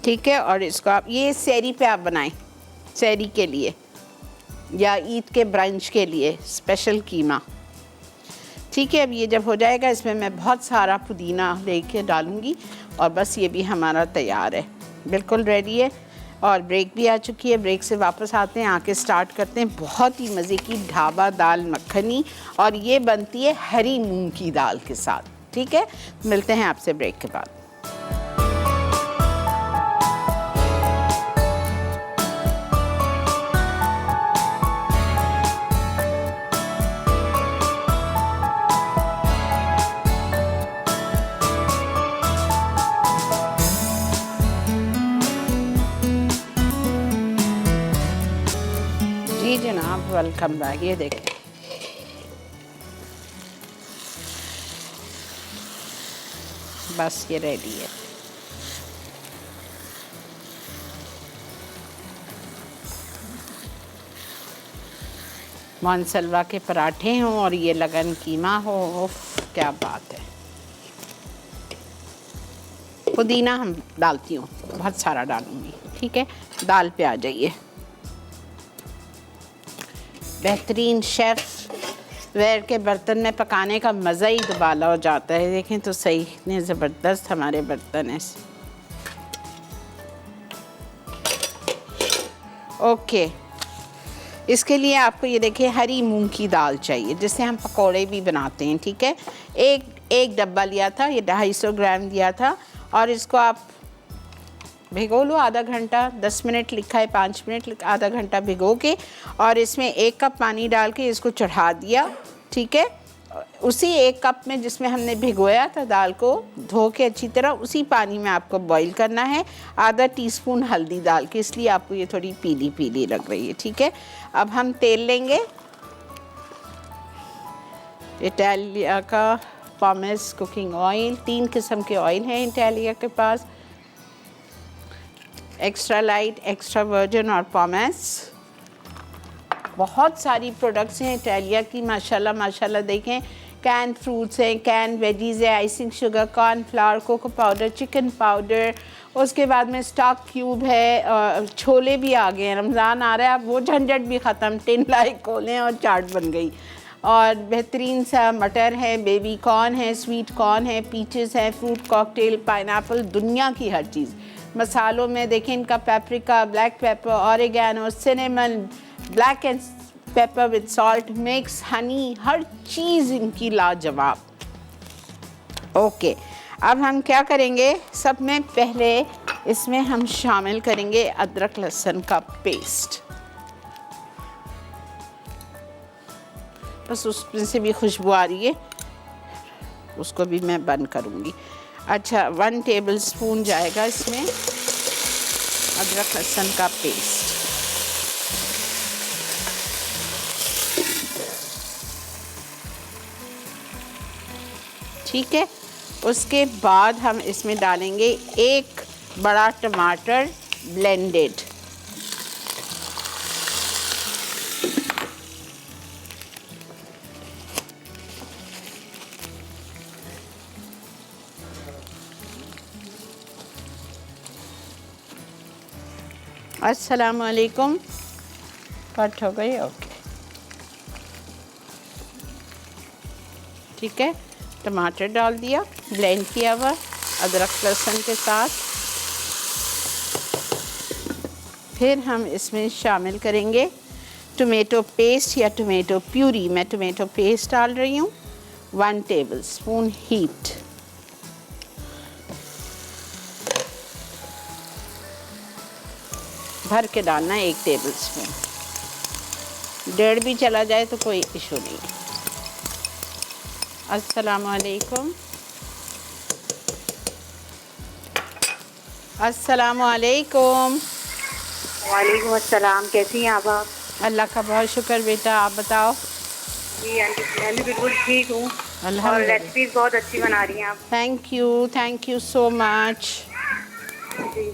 ठीक है, और इसको आप ये सहरी पे आप बनाएं, सहरी के लिए या ईद के ब्रंच के लिए स्पेशल कीमा। ठीक है, अब ये जब हो जाएगा इसमें मैं बहुत सारा पुदीना लेके डालूँगी और बस ये भी हमारा तैयार है, बिल्कुल रेडी है। और ब्रेक भी आ चुकी है, ब्रेक से वापस आते हैं, आके स्टार्ट करते हैं बहुत ही मज़े की ढाबा दाल मखनी, और ये बनती है हरी मूंग की दाल के साथ। ठीक है, मिलते हैं आपसे ब्रेक के बाद। जी जनाब, वेलकम बैक। ये देखें, बस ये रेडी है। मानसलवा के पराठे हों और ये लगन कीमा हो, उफ क्या बात है। पुदीना हम डालती हूँ, बहुत सारा डालूँगी। ठीक है, दाल पे आ जाइए। बेहतरीन शेफ़ वेयर के बर्तन में पकाने का मज़ा ही दुबाला हो जाता है। देखें तो सही, इतने ज़बरदस्त हमारे बर्तन हैं। ओके, इसके लिए आपको ये देखिए हरी मूंग की दाल चाहिए, जिससे हम पकोड़े भी बनाते हैं। ठीक है, एक डब्बा लिया था, ये 250 ग्राम दिया था, और इसको आप भिगो लो आधा घंटा, 10 मिनट लिखा है, 5 मिनट, आधा घंटा भिगो के, और इसमें 1 कप पानी डाल के इसको चढ़ा दिया। ठीक है, उसी 1 कप में जिसमें हमने भिगोया था दाल को, धो के अच्छी तरह उसी पानी में आपको बॉईल करना है। आधा टीस्पून हल्दी डाल के, इसलिए आपको ये थोड़ी पीली पीली लग रही है। ठीक है, अब हम तेल लेंगे, इटालिया का पॉमेस कुकिंग ऑयल, 3 किस्म के ऑयल हैं इटालिया के पास। एक्स्ट्रा लाइट, एक्स्ट्रा वर्जिन और पॉमेस। बहुत सारी प्रोडक्ट्स हैं इटालिया की, माशाल्लाह माशाल्लाह। देखें, कैन फ्रूट्स हैं, कैन वेजीज़ है, icing sugar, cornflour, cocoa powder, chicken powder, उसके बाद में स्टॉक क्यूब है, छोले भी आ गए हैं। रमज़ान आ रहा है, अब वो झंझट भी ख़त्म, टिन लाइक खोलें और चाट बन गई। और बेहतरीन सा मटर है, बेबी कॉर्न है, स्वीट कॉर्न है, पीचेस है, फ्रूट कॉकटेल, पाइनएप्पल, दुनिया की हर चीज़। मसालों में देखें इनका paprika, black pepper, oregano, cinnamon, black and pepper with salt mix, honey, हर चीज़ इनकी लाजवाब। ओके, अब हम क्या करेंगे, सब में पहले इसमें हम शामिल करेंगे अदरक लहसुन का पेस्ट। बस उसमें से भी खुशबू आ रही है, उसको भी मैं बंद करूँगी। अच्छा, 1 टेबलस्पून जाएगा इसमें अदरक लहसुन का पेस्ट। ठीक है, उसके बाद हम इसमें डालेंगे 1 बड़ा टमाटर ब्लेंडेड। अस्सलाम वालेकुम, कट हो गई। ओके, ठीक है, टमाटर डाल दिया ब्लेंड किया हुआ अदरक लहसुन के साथ। फिर हम इसमें शामिल करेंगे टोमेटो पेस्ट या टोमेटो प्यूरी। मैं टोमेटो पेस्ट डाल रही हूँ, 1 टेबलस्पून हीट। भर के डालना 1 टेबलस्पून, 1.5 भी चला जाए तो कोई इशू नहीं। अस्सलाम वालेकुम, अस्सलाम वालेकुम। वालेकुम अस्सलाम, कैसी हैं आप? अल्लाह का बहुत शुक्र बेटा, आप बताओ। जी आंटी, मैं भी बिल्कुल ठीक हूँ और अल्हम्दुलिल्लाह। रेसिपीज बहुत अच्छी बना रही हैं आप। Thank you so much. जी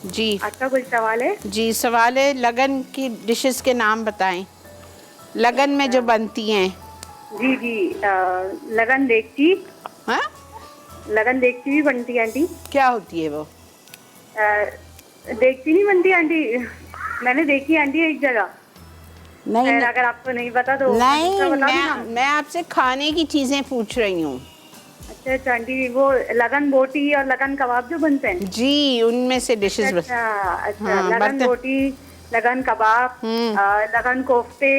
जी अच्छा, कोई सवाल है? जी, सवाल है, लगन की डिशेस के नाम बताएं, लगन में जो बनती हैं। जी जी, लगन देगची। हाँ, लगन देगची भी बनती है आंटी। क्या होती है वो? देगची नहीं बनती आंटी, मैंने देखी आंटी एक जगह। नहीं खैर, नहीं, अगर आपको नहीं पता तो नहीं, दूसरा बता दूं ना? मैं आपसे खाने की चीज़ें पूछ रही हूँ। अच्छा अच्छा आंटी, वो लगन बोटी और लगन कबाब जो बनते हैं। जी, उनमें से डिशेस अच्छा अच्छा, हाँ, लगन बर्तन। बोटी, लगन कबाब, लगन कोफ्ते,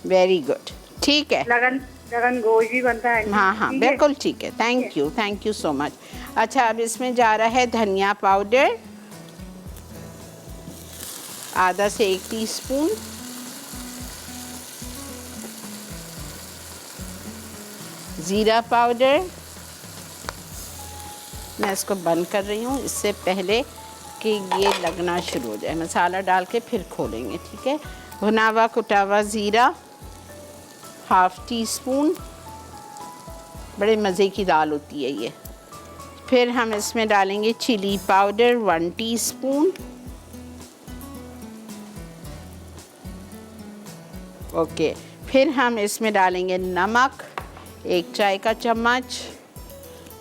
वेरी गुड, ठीक है। लगन लगन गोश्त भी बनता है। हाँ हाँ, ठीक है? बिल्कुल ठीक है, थैंक यू सो मच। अच्छा, अब इसमें जा रहा है धनिया पाउडर, आधा से 1 टीस्पून, ज़ीरा पाउडर। मैं इसको बंद कर रही हूँ इससे पहले कि ये लगना शुरू हो जाए। मसाला डाल के फिर खोलेंगे, ठीक है। भुना हुआ कुटा हुआ ज़ीरा 1/2 टीस्पून, बड़े मज़े की दाल होती है ये। फिर हम इसमें डालेंगे चिली पाउडर 1 टीस्पून, ओके। फिर हम इसमें डालेंगे नमक 1 चाय का चम्मच,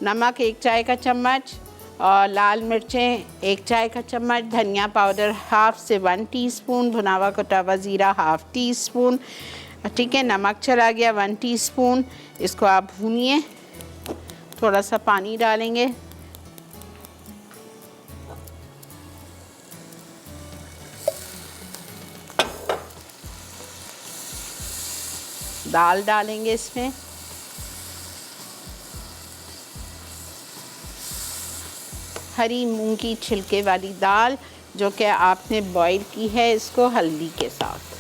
नमक 1 चाय का चम्मच, और लाल मिर्चें 1 चाय का चम्मच, धनिया पाउडर 1/2 से 1 टीस्पून, भुना हुआ कटा हुआ ज़ीरा 1/2 टीस्पून, ठीक है। नमक चला गया 1 टीस्पून, इसको आप भूनिए। थोड़ा सा पानी डालेंगे, दाल डालेंगे इसमें, हरी मूंग की छिलके वाली दाल जो कि आपने बॉईल की है, इसको हल्दी के साथ।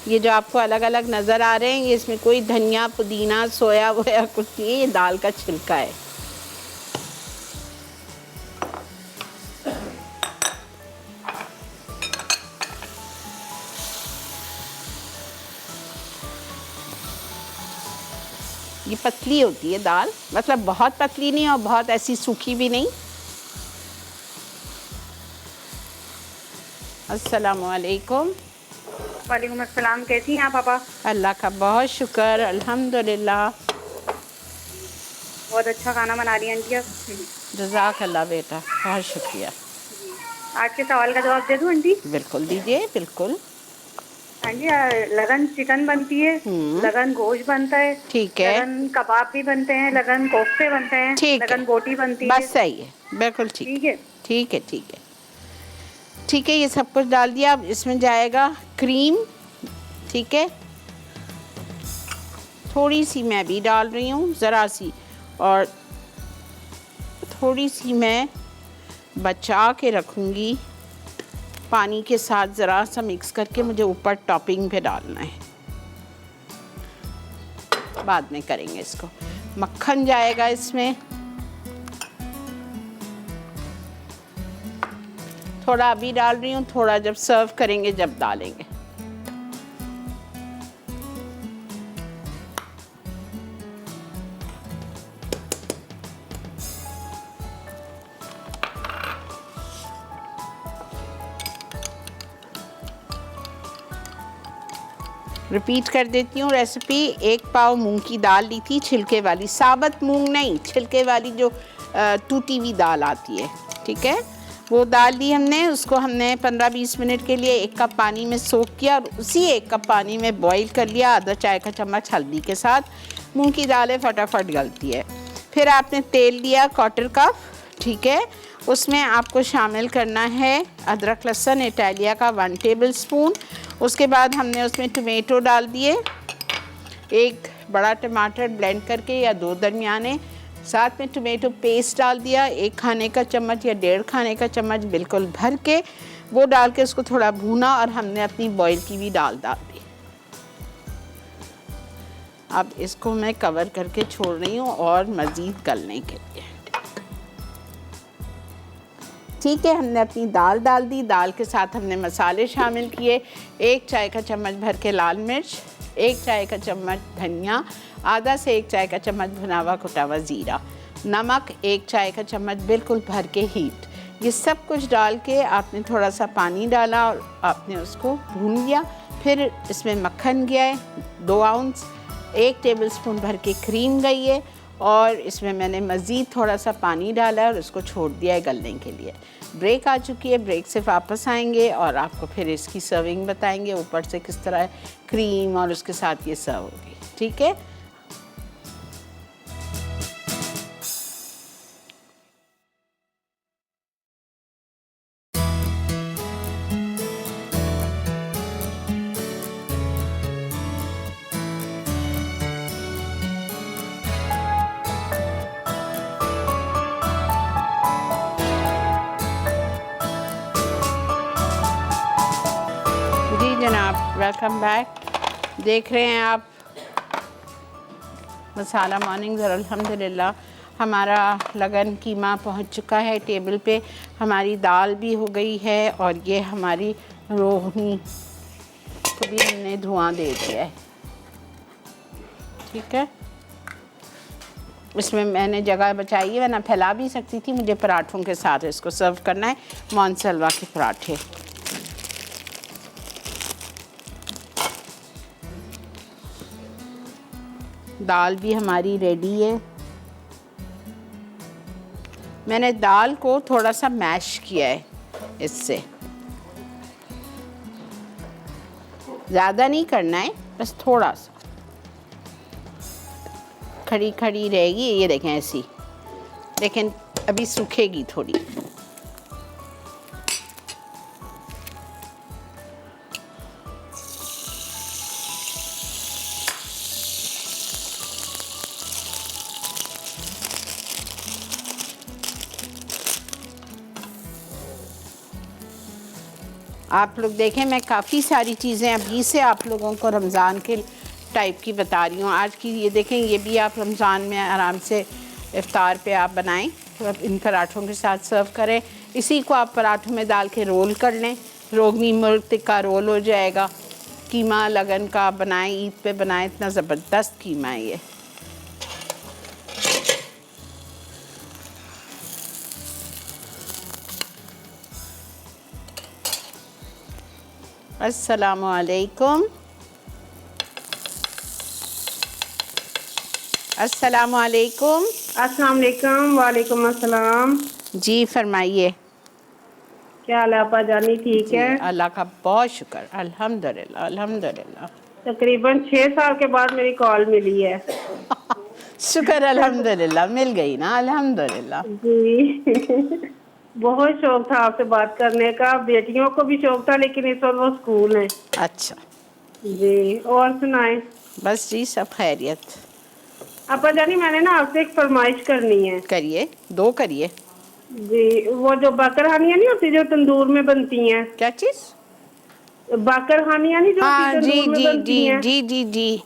ये जो आपको अलग अलग नज़र आ रहे हैं, ये इसमें कोई धनिया पुदीना सोया वोया कुछ नहीं है, ये दाल का छिलका है। ये पतली होती है दाल, मतलब बहुत पतली नहीं और बहुत ऐसी सूखी भी नहीं। अस्सलामुअलैकुम। वालेकुम अस्सलाम, कैसी हैं आप पापा? अल्लाह का बहुत शुक्र, अल्हम्दुलिल्लाह। बहुत अच्छा खाना बना रही हैं आंटी आप। जज़ाकल्लाह बेटा, बहुत शुक्रिया। आज के सवाल का जवाब दे दूं आंटी? बिल्कुल दीजिए, बिल्कुल। आंटी लगन चिकन बनती है, लगन गोश्त बनता है, ठीक है, लगन कबाब भी बनते हैं, लगन कोफ्ते बनते हैं, ठीक है, लगन बोटी बनती है। बस सही है, बिल्कुल ठीक ठीक है, है। ठीक है, ठीक है, ठीक है। ये सब कुछ डाल दिया। अब इसमें जाएगा क्रीम, ठीक है। थोड़ी सी मैं भी डाल रही हूँ, ज़रा सी, और थोड़ी सी मैं बचा के रखूँगी पानी के साथ, ज़रा सा मिक्स करके मुझे ऊपर टॉपिंग पे डालना है, बाद में करेंगे इसको। मक्खन जाएगा इसमें, थोड़ा अभी डाल रही हूँ, थोड़ा जब सर्व करेंगे जब डालेंगे। रिपीट कर देती हूँ रेसिपी। 1 पाव मूंग की दाल ली थी, छिलके वाली, साबुत मूंग नहीं, छिलके वाली जो टूटी हुई दाल आती है, ठीक है। वो दाल ली हमने, उसको हमने 15-20 मिनट के लिए 1 कप पानी में सोख किया और उसी 1 कप पानी में बॉईल कर लिया, आधा चाय का चम्मच हल्दी के साथ। मूंग की दालें फटाफट गलती है। फिर आपने तेल लिया 1/4 कप, ठीक है। उसमें आपको शामिल करना है अदरक लहसुन इटालिया का 1 टेबल स्पून। उसके बाद हमने उसमें टमाटो डाल दिए, 1 बड़ा टमाटर ब्लेंड करके या 2 दरमियाने, साथ में टमाटो पेस्ट डाल दिया 1 खाने का चम्मच या 1.5 खाने का चम्मच बिल्कुल भर के, वो डाल के उसको थोड़ा भूना और हमने अपनी बॉईल की हुई दाल डाल दी। अब इसको मैं कवर करके छोड़ रही हूँ और मज़ीद गलने के लिए, ठीक है। हमने अपनी दाल डाल दी, दाल के साथ हमने मसाले शामिल किए। 1 चाय का चम्मच भर के लाल मिर्च, 1 चाय का चम्मच धनिया, आधा से 1 चाय का चम्मच भुना हुआ कुटा हुआ ज़ीरा, नमक 1 चाय का चम्मच बिल्कुल भर के हीट। ये सब कुछ डाल के आपने थोड़ा सा पानी डाला और आपने उसको भून लिया। फिर इसमें मक्खन गया है 2 आउंस, 1 टेबल स्पून भर के क्रीम गई है और इसमें मैंने मज़ीद थोड़ा सा पानी डाला है और उसको छोड़ दिया है गलने के लिए। ब्रेक आ चुकी है, ब्रेक से वापस आएंगे और आपको फिर इसकी सर्विंग बताएंगे, ऊपर से किस तरह क्रीम और उसके साथ ये सर्व होगी, ठीक है। जी जनाब, वेलकम बैक। देख रहे हैं आप मसाला मॉर्निंग्स और अल्हम्दुलिल्लाह हमारा लगन कीमा पहुंच चुका है टेबल पे। हमारी दाल भी हो गई है और ये हमारी रोहनी को भी हमने धुआं दे दिया है, ठीक है। इसमें मैंने जगह बचाई है, वरना फैला भी सकती थी। मुझे पराठों के साथ इसको सर्व करना है, मोनसलवा के पराठे। दाल भी हमारी रेडी है। मैंने दाल को थोड़ा सा मैश किया है, इससे ज़्यादा नहीं करना है, बस थोड़ा सा। खड़ी खड़ी रहेगी, ये देखें ऐसी, लेकिन अभी सूखेगी थोड़ी। आप लोग देखें, मैं काफ़ी सारी चीज़ें अभी से आप लोगों को रमज़ान के टाइप की बता रही हूँ। आज की ये देखें, ये भी आप रमज़ान में आराम से इफ्तार पे आप बनाएं, तो आप इन पराठों के साथ सर्व करें। इसी को आप पराठों में डाल के रोल कर लें, रोगनी मुर्ग टिक्का रोल हो जाएगा। कीमा लगन का बनाएं, ईद पे बनाएं, इतना ज़बरदस्त कीमा है ये। अस्सलामु अलैकुम। अस्सलामु अलैकुम। अस्सलाम वालेकुम। वालेकुम अस्सलाम। जी फरमाइए। क्या हाल है आपा जानी, ठीक जी है? अल्लाह का बहुत शुक्र, अल्हम्दुलिल्लाह अल्हम्दुलिल्लाह। तकरीबन 6 साल के बाद मेरी कॉल मिली है। शुक्र अल्हम्दुलिल्लाह, मिल गई ना, अल्हम्दुलिल्लाह। जी बहुत शौक था आपसे बात करने का, बेटियों को भी शौक था, लेकिन इस वक्त वो स्कूल है। अच्छा जी और सुनाए। बस जी सब खैरियत। आपा जानी मैंने ना आपसे एक फरमाइश करनी है। करिए, दो करिए। जी वो जो बाकरहानियाँ नहीं होती जो तंदूर में बनती हैं, क्या चीज़? बाकरहानियाँ नहीं जो हाँ होती जी तंदूर में जी बनती जी हैं, जी जी जी।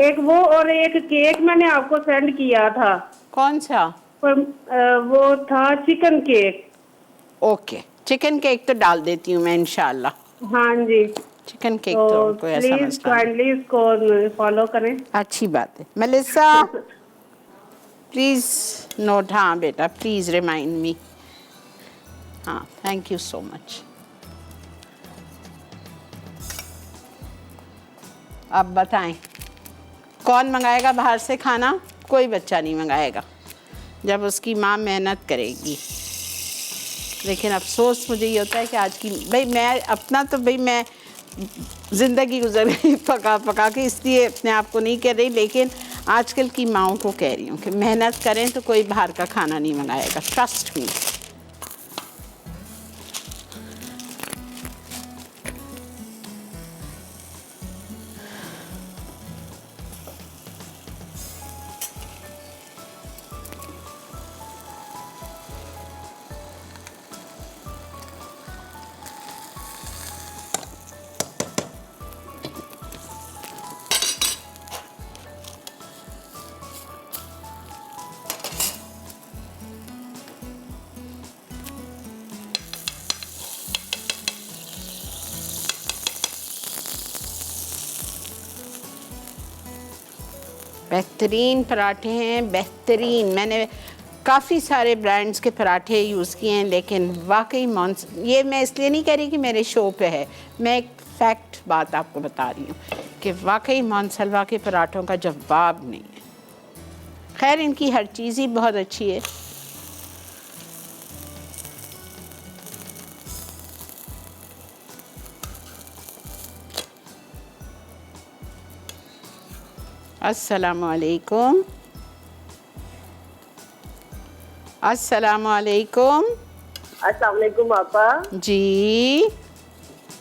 एक वो और एक केक मैंने आपको सेंड किया था। कौन सा? पर वो था chicken cake. Okay, chicken cake तो डाल देती हूँ मैं इंशाल्लाह। हाँ जी, चिकन केक तो तो कोई ऐसा प्लीज मसला नहीं। काइंडली इसको फॉलो करें। अच्छी बात है। मेलिसा प्लीज़ नोट, हाँ बेटा प्लीज़ रिमाइंड मी। हाँ थैंक यू सो मच। अब बताएं कौन मंगाएगा बाहर से खाना? कोई बच्चा नहीं मंगाएगा जब उसकी माँ मेहनत करेगी। लेकिन अफसोस मुझे ये होता है कि आज की भाई मैं अपना तो भाई मैं ज़िंदगी गुजर गई पका पका के, इसलिए अपने आप को नहीं कह रही, लेकिन आजकल की माँओं को कह रही हूँ कि मेहनत करें तो कोई बाहर का खाना नहीं मंगाएगा, ट्रस्ट मी। बेहतरीन पराठे हैं, बेहतरीन। मैंने काफ़ी सारे ब्रांड्स के पराठे यूज़ किए हैं, लेकिन वाकई ये मैं इसलिए नहीं कह रही कि मेरे शो पे है, मैं एक फैक्ट बात आपको बता रही हूँ कि वाकई मोनसलवा के पराठों का जवाब नहीं है। खैर इनकी हर चीज़ ही बहुत अच्छी है। अस्सलामुअलैकुम। अस्सलामुअलैकुम। अस्सलाम वालेकुम आपा। जी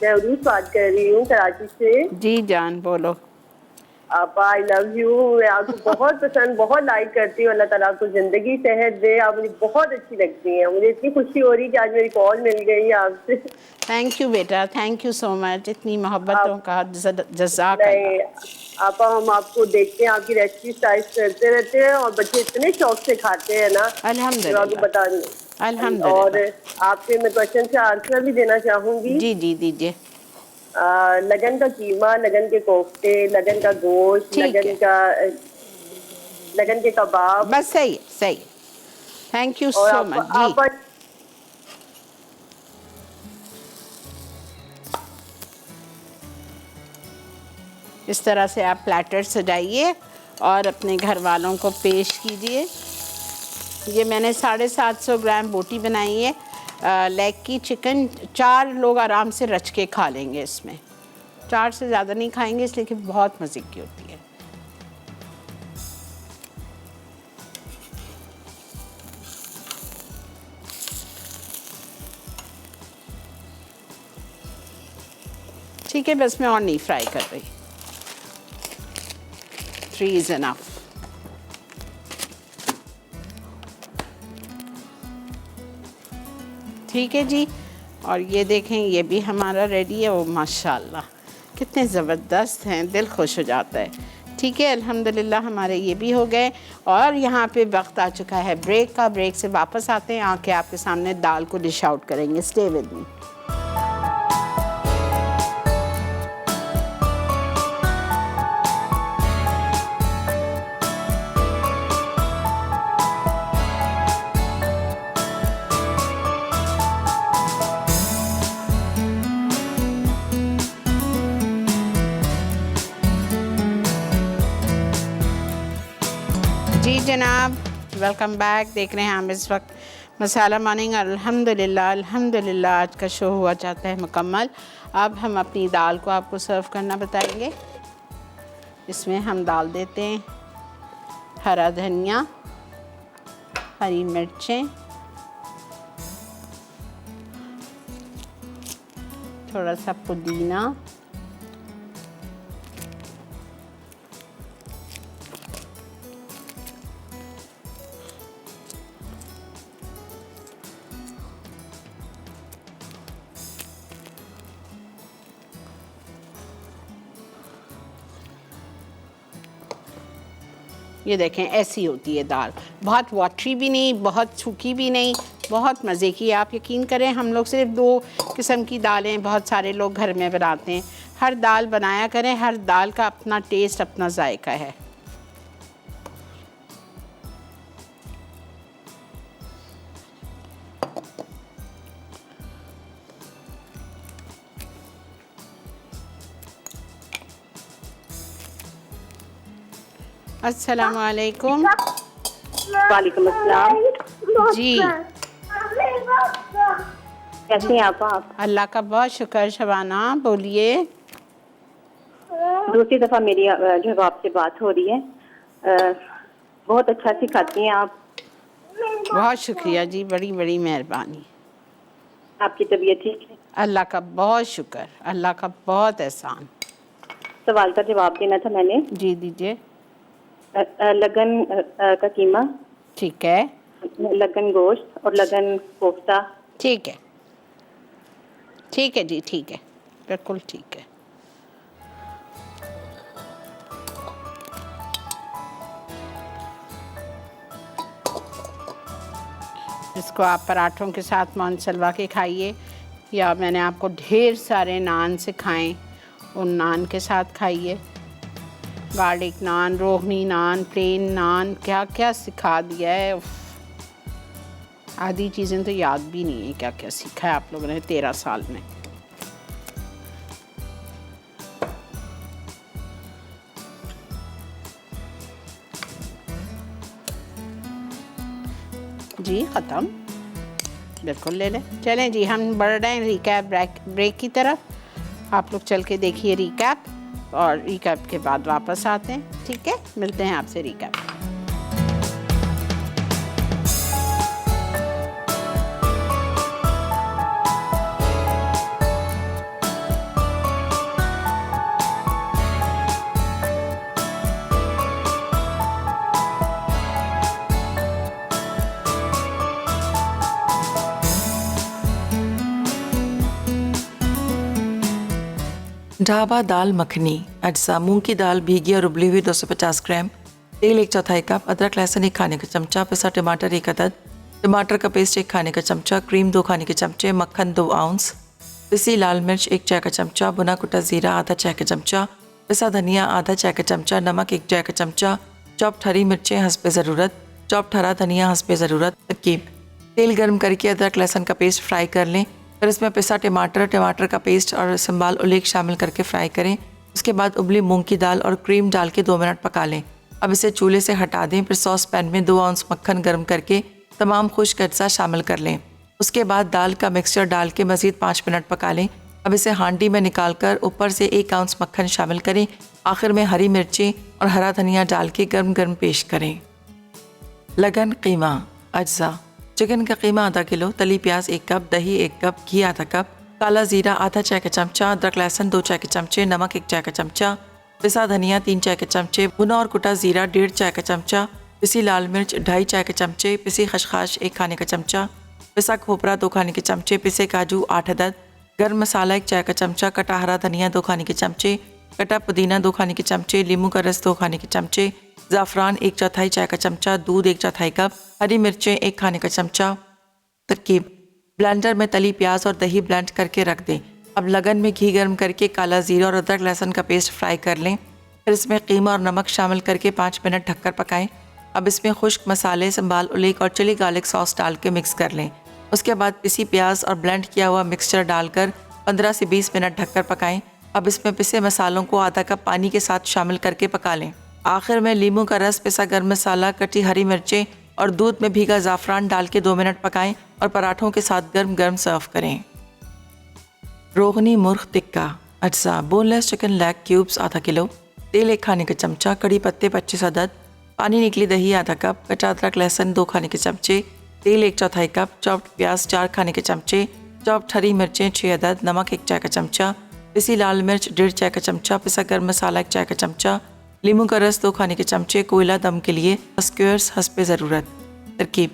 मैं उर्दू बात कर रही हूँ कराची से। जी जान बोलो। आपा आई लव यू, मैं आपको बहुत पसंद बहुत लाइक करती हूँ। अल्लाह ताला आपको जिंदगी सेहत दे, आप मुझे बहुत अच्छी लगती हैं। मुझे इतनी खुशी हो रही कि आज मेरी कॉल मिल गई आपसे। थैंक यू बेटा, थैंक यू सो मच। इतनी मोहब्बतों का जज़ाक नहीं आपा, हम आपको देखते हैं, आपकी रेसिपी टाइप करते रहते हैं और बच्चे इतने शौक से खाते हैं ना, अल्हम्दुलिल्लाह। आपको बता रही हूँ। अल्हम्दुलिल्लाह। और आपसे मैं क्वेश्चन का आंसर भी देना चाहूँगी। जी जी दीजिए। लगन का कीमा, लगन के कोफ्ते, लगन का गोश्त, ठीक है। लगन के कबाब। बस सही है, सही है। थैंक यू और सो मच जी। आप इस तरह से आप प्लेटर सजाइए और अपने घर वालों को पेश कीजिए। ये मैंने 750 ग्राम बोटी बनाई है, लेग की चिकन। 4 लोग आराम से रच के खा लेंगे इसमें, 4 से ज़्यादा नहीं खाएंगे इसलिए कि बहुत मज़े की होती है। ठीक है, बस मैं और नहीं फ्राई कर रही। 3 is enough। ठीक है जी। और ये देखें ये भी हमारा रेडी है। ओ माशाल्लाह कितने ज़बरदस्त हैं, दिल खुश हो जाता है। ठीक है अल्हम्दुलिल्लाह हमारे ये भी हो गए। और यहाँ पे वक्त आ चुका है ब्रेक का। ब्रेक से वापस आते हैं, आके आपके सामने दाल को डिश आउट करेंगे। Stay with me. जी जनाब, वेलकम बैक। देख रहे हैं हम इस वक्त मसाला मॉर्निंग। अल्हम्दुलिल्लाह आज का शो हुआ चाहता है मुकम्मल। अब हम अपनी दाल को आपको सर्व करना बताएंगे। इसमें हम डाल देते हैं हरा धनिया, हरी मिर्चें, थोड़ा सा पुदीना, ये देखें ऐसी होती है दाल, बहुत वाटरी भी नहीं, बहुत सूखी भी नहीं, बहुत मज़े की। आप यकीन करें हम लोग सिर्फ 2 किस्म की दालें बहुत सारे लोग घर में बनाते हैं। हर दाल बनाया करें, हर दाल का अपना टेस्ट, अपना जायका है। अस्सलाम वालेकुम। वालेकुम अस्सलाम। जी कैसे हैं आप? अल्लाह का बहुत शुक्र। शबाना बोलिए। दूसरी दफ़ा मेरी जो है आपसे बात हो रही है। बहुत अच्छा सिखाती हैं आप। बहुत शुक्रिया जी, बड़ी बड़ी मेहरबानी। आपकी तबीयत ठीक है? अल्लाह का बहुत शुक्र, अल्लाह का बहुत एहसान। सवाल का जवाब देना था मैंने। जी दीजिए। लगन का कीमा, ठीक है, लगन गोश्त और लगन कोफ्ता। ठीक है, ठीक है जी, ठीक है, बिल्कुल ठीक है। इसको आप पराठों के साथ मौन सलवा के खाइए, या मैंने आपको ढेर सारे नान सिखाएं, उन नान के साथ खाइए। गार्लिक नान, रोगनी नान, प्लेन नान, क्या क्या सिखा दिया है। उफ, आधी चीज़ें तो याद भी नहीं है क्या क्या सीखा है आप लोगों ने 13 साल में। जी ख़त्म, बिल्कुल ले लें। चलें जी, हम बढ़ रहे हैं रिकैप ब्रेक की तरफ। आप लोग चल के देखिए रिकैप, और रिकैप के बाद वापस आते हैं। ठीक है, मिलते हैं आपसे रिकैप। ढाबा दाल मखनी। अज्जा: मूंग की दाल भीगी और उबली हुई 250 ग्राम, तेल 1/4 कप, अदरक लहसुन 1 खाने का चमचा, पिसा टमाटर 1 अदद, टमाटर का पेस्ट 1 खाने का चमचा, क्रीम 2 खाने के चमचे, मक्खन 2 आउंस, पिसी लाल मिर्च 1 चाय का चमचा, भुना कुटा जीरा आधा चाय का चमचा, पिसा धनिया आधा चाय का चमचा, नमक 1 चाय का चमचा, चॉप्ड हरी मिर्चें हस्बे ज़रूरत, चॉप्ड हरा धनिया हस्बे ज़रूरत। तरकीब: तेल गर्म करके अदरक लहसुन का पेस्ट फ्राई कर लें, फिर इसमें पिसा टमाटर का पेस्ट और संबाल उलेक शामिल करके फ्राई करें। उसके बाद उबली मूंग की दाल और क्रीम डाल के 2 मिनट पका लें। अब इसे चूल्हे से हटा दें। फिर सॉस पैन में 2 आउंस मक्खन गर्म करके तमाम खुश्क अज्जा शामिल कर लें। उसके बाद दाल का मिक्सचर डाल के मज़ीद 5 मिनट पका लें। अब इसे हांडी में निकाल कर ऊपर से 1 आउंस मक्खन शामिल करें। आखिर में हरी मिर्चें और हरा धनिया डाल के गर्म गर्म पेश करें। लगन कीमा। अज्जा: चिकन का कीमा आधा किलो, तली प्याज 1 कप, दही 1 कप, घी आधा कप, काला जीरा आधा चाय का चमचा, अदरक लहसुन 2 चाय के चमचे, नमक 1 चाय का चमचा, पिसा धनिया 3 चाय के चमचे, भुना और कुटा जीरा 1.5 चाय का चमचा, पिसी लाल मिर्च 2.5 चाय के चमचे, पिसी खसखस 1 खाने का चमचा, पिसा खोपरा 2 खाने के चमचे, पिसे काजू 8 अदद, गर्म मसाला 1 चाय का चमचा, कटा हरा धनिया 2 खाने के चमचे, कटा पुदीना 2 खाने के चमचे, नींबू का रस 2 खाने के चमचे, ज़ाफ़रान 1/4 चाय का चमचा, दूध 1/4 कप, हरी मिर्चें 1 खाने का चमचा। तरकीब: ब्लेंडर में तली प्याज और दही ब्लेंड करके रख दें। अब लगन में घी गर्म करके काला जीरा और अदरक लहसुन का पेस्ट फ्राई कर लें। फिर इसमें कीमा और नमक शामिल करके 5 मिनट ढककर पकाएं। अब इसमें खुश्क मसाले, संबाल उलेक और चिली गार्लिक सॉस डाल के मिक्स कर लें। उसके बाद पिसी प्याज और ब्लेंड किया हुआ मिक्सचर डालकर 15 से 20 मिनट ढककर पकाएं। अब इसमें पिसे मसालों को आधा कप पानी के साथ शामिल करके पका लें। आखिर में लीमू का रस, पिसा गर्म मसाला, कटी हरी मिर्चें और दूध में भीगा ज़ाफ़रान डाल के 2 मिनट पकाएं और पराठों के साथ गर्म गर्म सर्व करें। रोगनी मुर्ग टिक्का। अज्जा: बोनलेस चिकन लेग क्यूब्स आधा किलो, तेल 1 खाने का चमचा, कड़ी पत्ते 25 अदद, पानी निकली दही आधा कप, कच्चा अदरक लहसुन 2 खाने के चमचे, तेल 1/4 कप, चॉप्ड प्याज 4 खाने के चमचे, चॉप्ड हरी मिर्चें 6 अदद, नमक 1 चाय का चमचा, पिसी लाल मिर्च 1.5 चाय का चमचा, पिसा गर्म मसाला 1 चाय का चमचा, लीमू का रस 2 खाने के चमचे, कोयला दम के लिए, स्क्वेयर्स हंसपे ज़रूरत। तरकीब: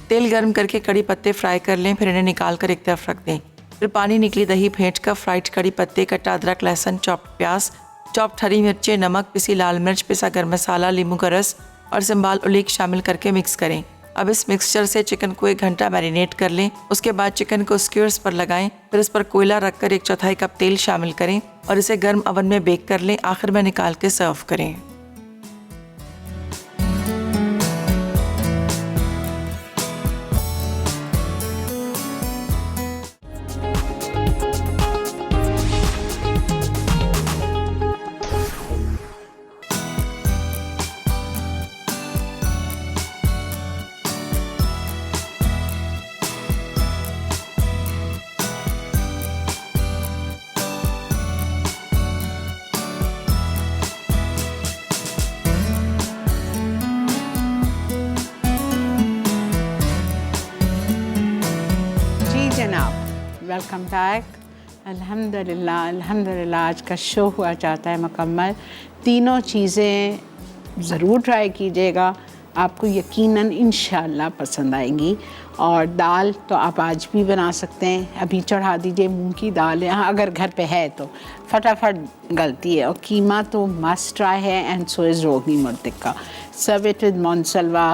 तेल गर्म करके कड़ी पत्ते फ्राई कर लें, फिर इन्हें निकाल कर एक तरफ रख दें। फिर पानी निकली दही फेंट कर फ्राइड कड़ी पत्ते, कट्टा अदरक लहसुन, चॉप्ड प्याज, चॉप्ड हरी मिर्चें, नमक, पिसी लाल मिर्च, पिसा गर्म मसाला, लीमू का रस और सिंबाल उलीक शामिल करके मिक्स करें। अब इस मिक्सचर से चिकन को 1 घंटा मैरिनेट कर लें। उसके बाद चिकन को स्क्यूअर्स पर लगाएं, फिर इस पर कोयला रखकर 1/4 कप तेल शामिल करें और इसे गर्म ओवन में बेक कर लें। आखिर में निकाल के सर्व करें। Welcome back. अल्हम्दुलिल्लाह आज का शो हुआ चाहता है मुकम्मल। तीनों चीज़ें ज़रूर ट्राई कीजिएगा, आपको यकीनन इंशाल्लाह पसंद आएंगी। और दाल तो आप आज भी बना सकते हैं, अभी चढ़ा दीजिए मूंग की दाल, यहाँ अगर घर पे है तो फटाफट गलती है। और कीमा तो मस्ट ट्राई है, and so is roghani murgh tikka. Serve it with मोनसलवा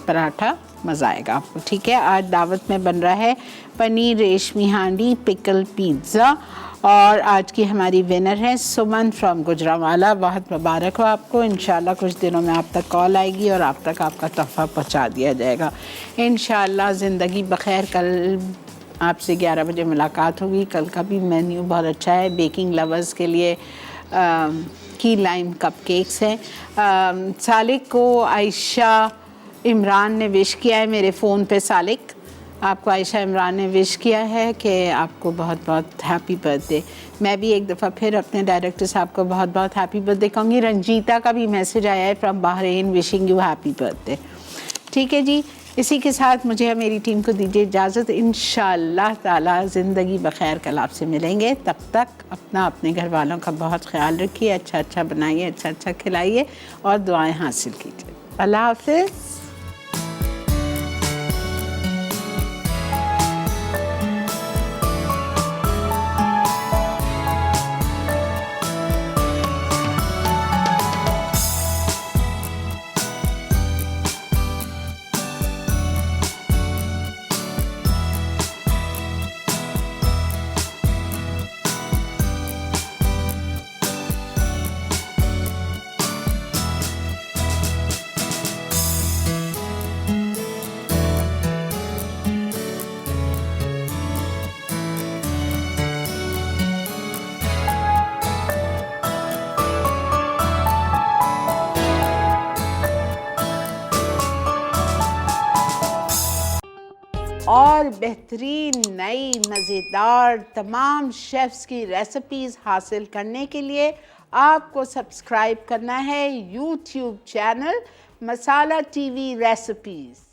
पराठा, मज़ा आएगा आपको। ठीक है, आज दावत में बन रहा है पनीर रेशमी हांडी पिकल पिज़्ज़ा, और आज की हमारी विनर है सुमन फ्रॉम गुजरावाला। बहुत मुबारक हो आपको। इंशाल्लाह कुछ दिनों में आप तक कॉल आएगी और आप तक आपका तोहफ़ा पहुंचा दिया जाएगा इंशाल्लाह। ज़िंदगी बखैर। कल आपसे 11 बजे मुलाकात होगी। कल का भी मेन्यू बहुत अच्छा है, बेकिंग लवर्स के लिए की लाइम कपकेक्स हैं। सालिक को आयशा इमरान ने विश किया है मेरे फ़ोन पे। सालिक, आपको आयशा इमरान ने विश किया है कि आपको बहुत बहुत हैप्पी बर्थडे। मैं भी एक दफ़ा फिर अपने डायरेक्टर साहब को बहुत बहुत हैप्पी बर्थडे कहूँगी। रंजीता का भी मैसेज आया है from Bahrain wishing you happy birthday. ठीक है जी, इसी के साथ मुझे मेरी टीम को दीजिए इजाज़त। इंशाअल्लाह ताला ज़िंदगी बखैर कल आपसे मिलेंगे। तब तक अपना अपने घर वालों का बहुत ख्याल रखिए, अच्छा अच्छा बनाइए, अच्छा अच्छा खिलाइए और दुआएं हासिल कीजिए। अल्लाह हाफ़िज़। और बेहतरीन नई मज़ेदार तमाम शेफ़्स की रेसिपीज़ हासिल करने के लिए आपको सब्सक्राइब करना है यूट्यूब चैनल मसाला टीवी रेसिपीज़।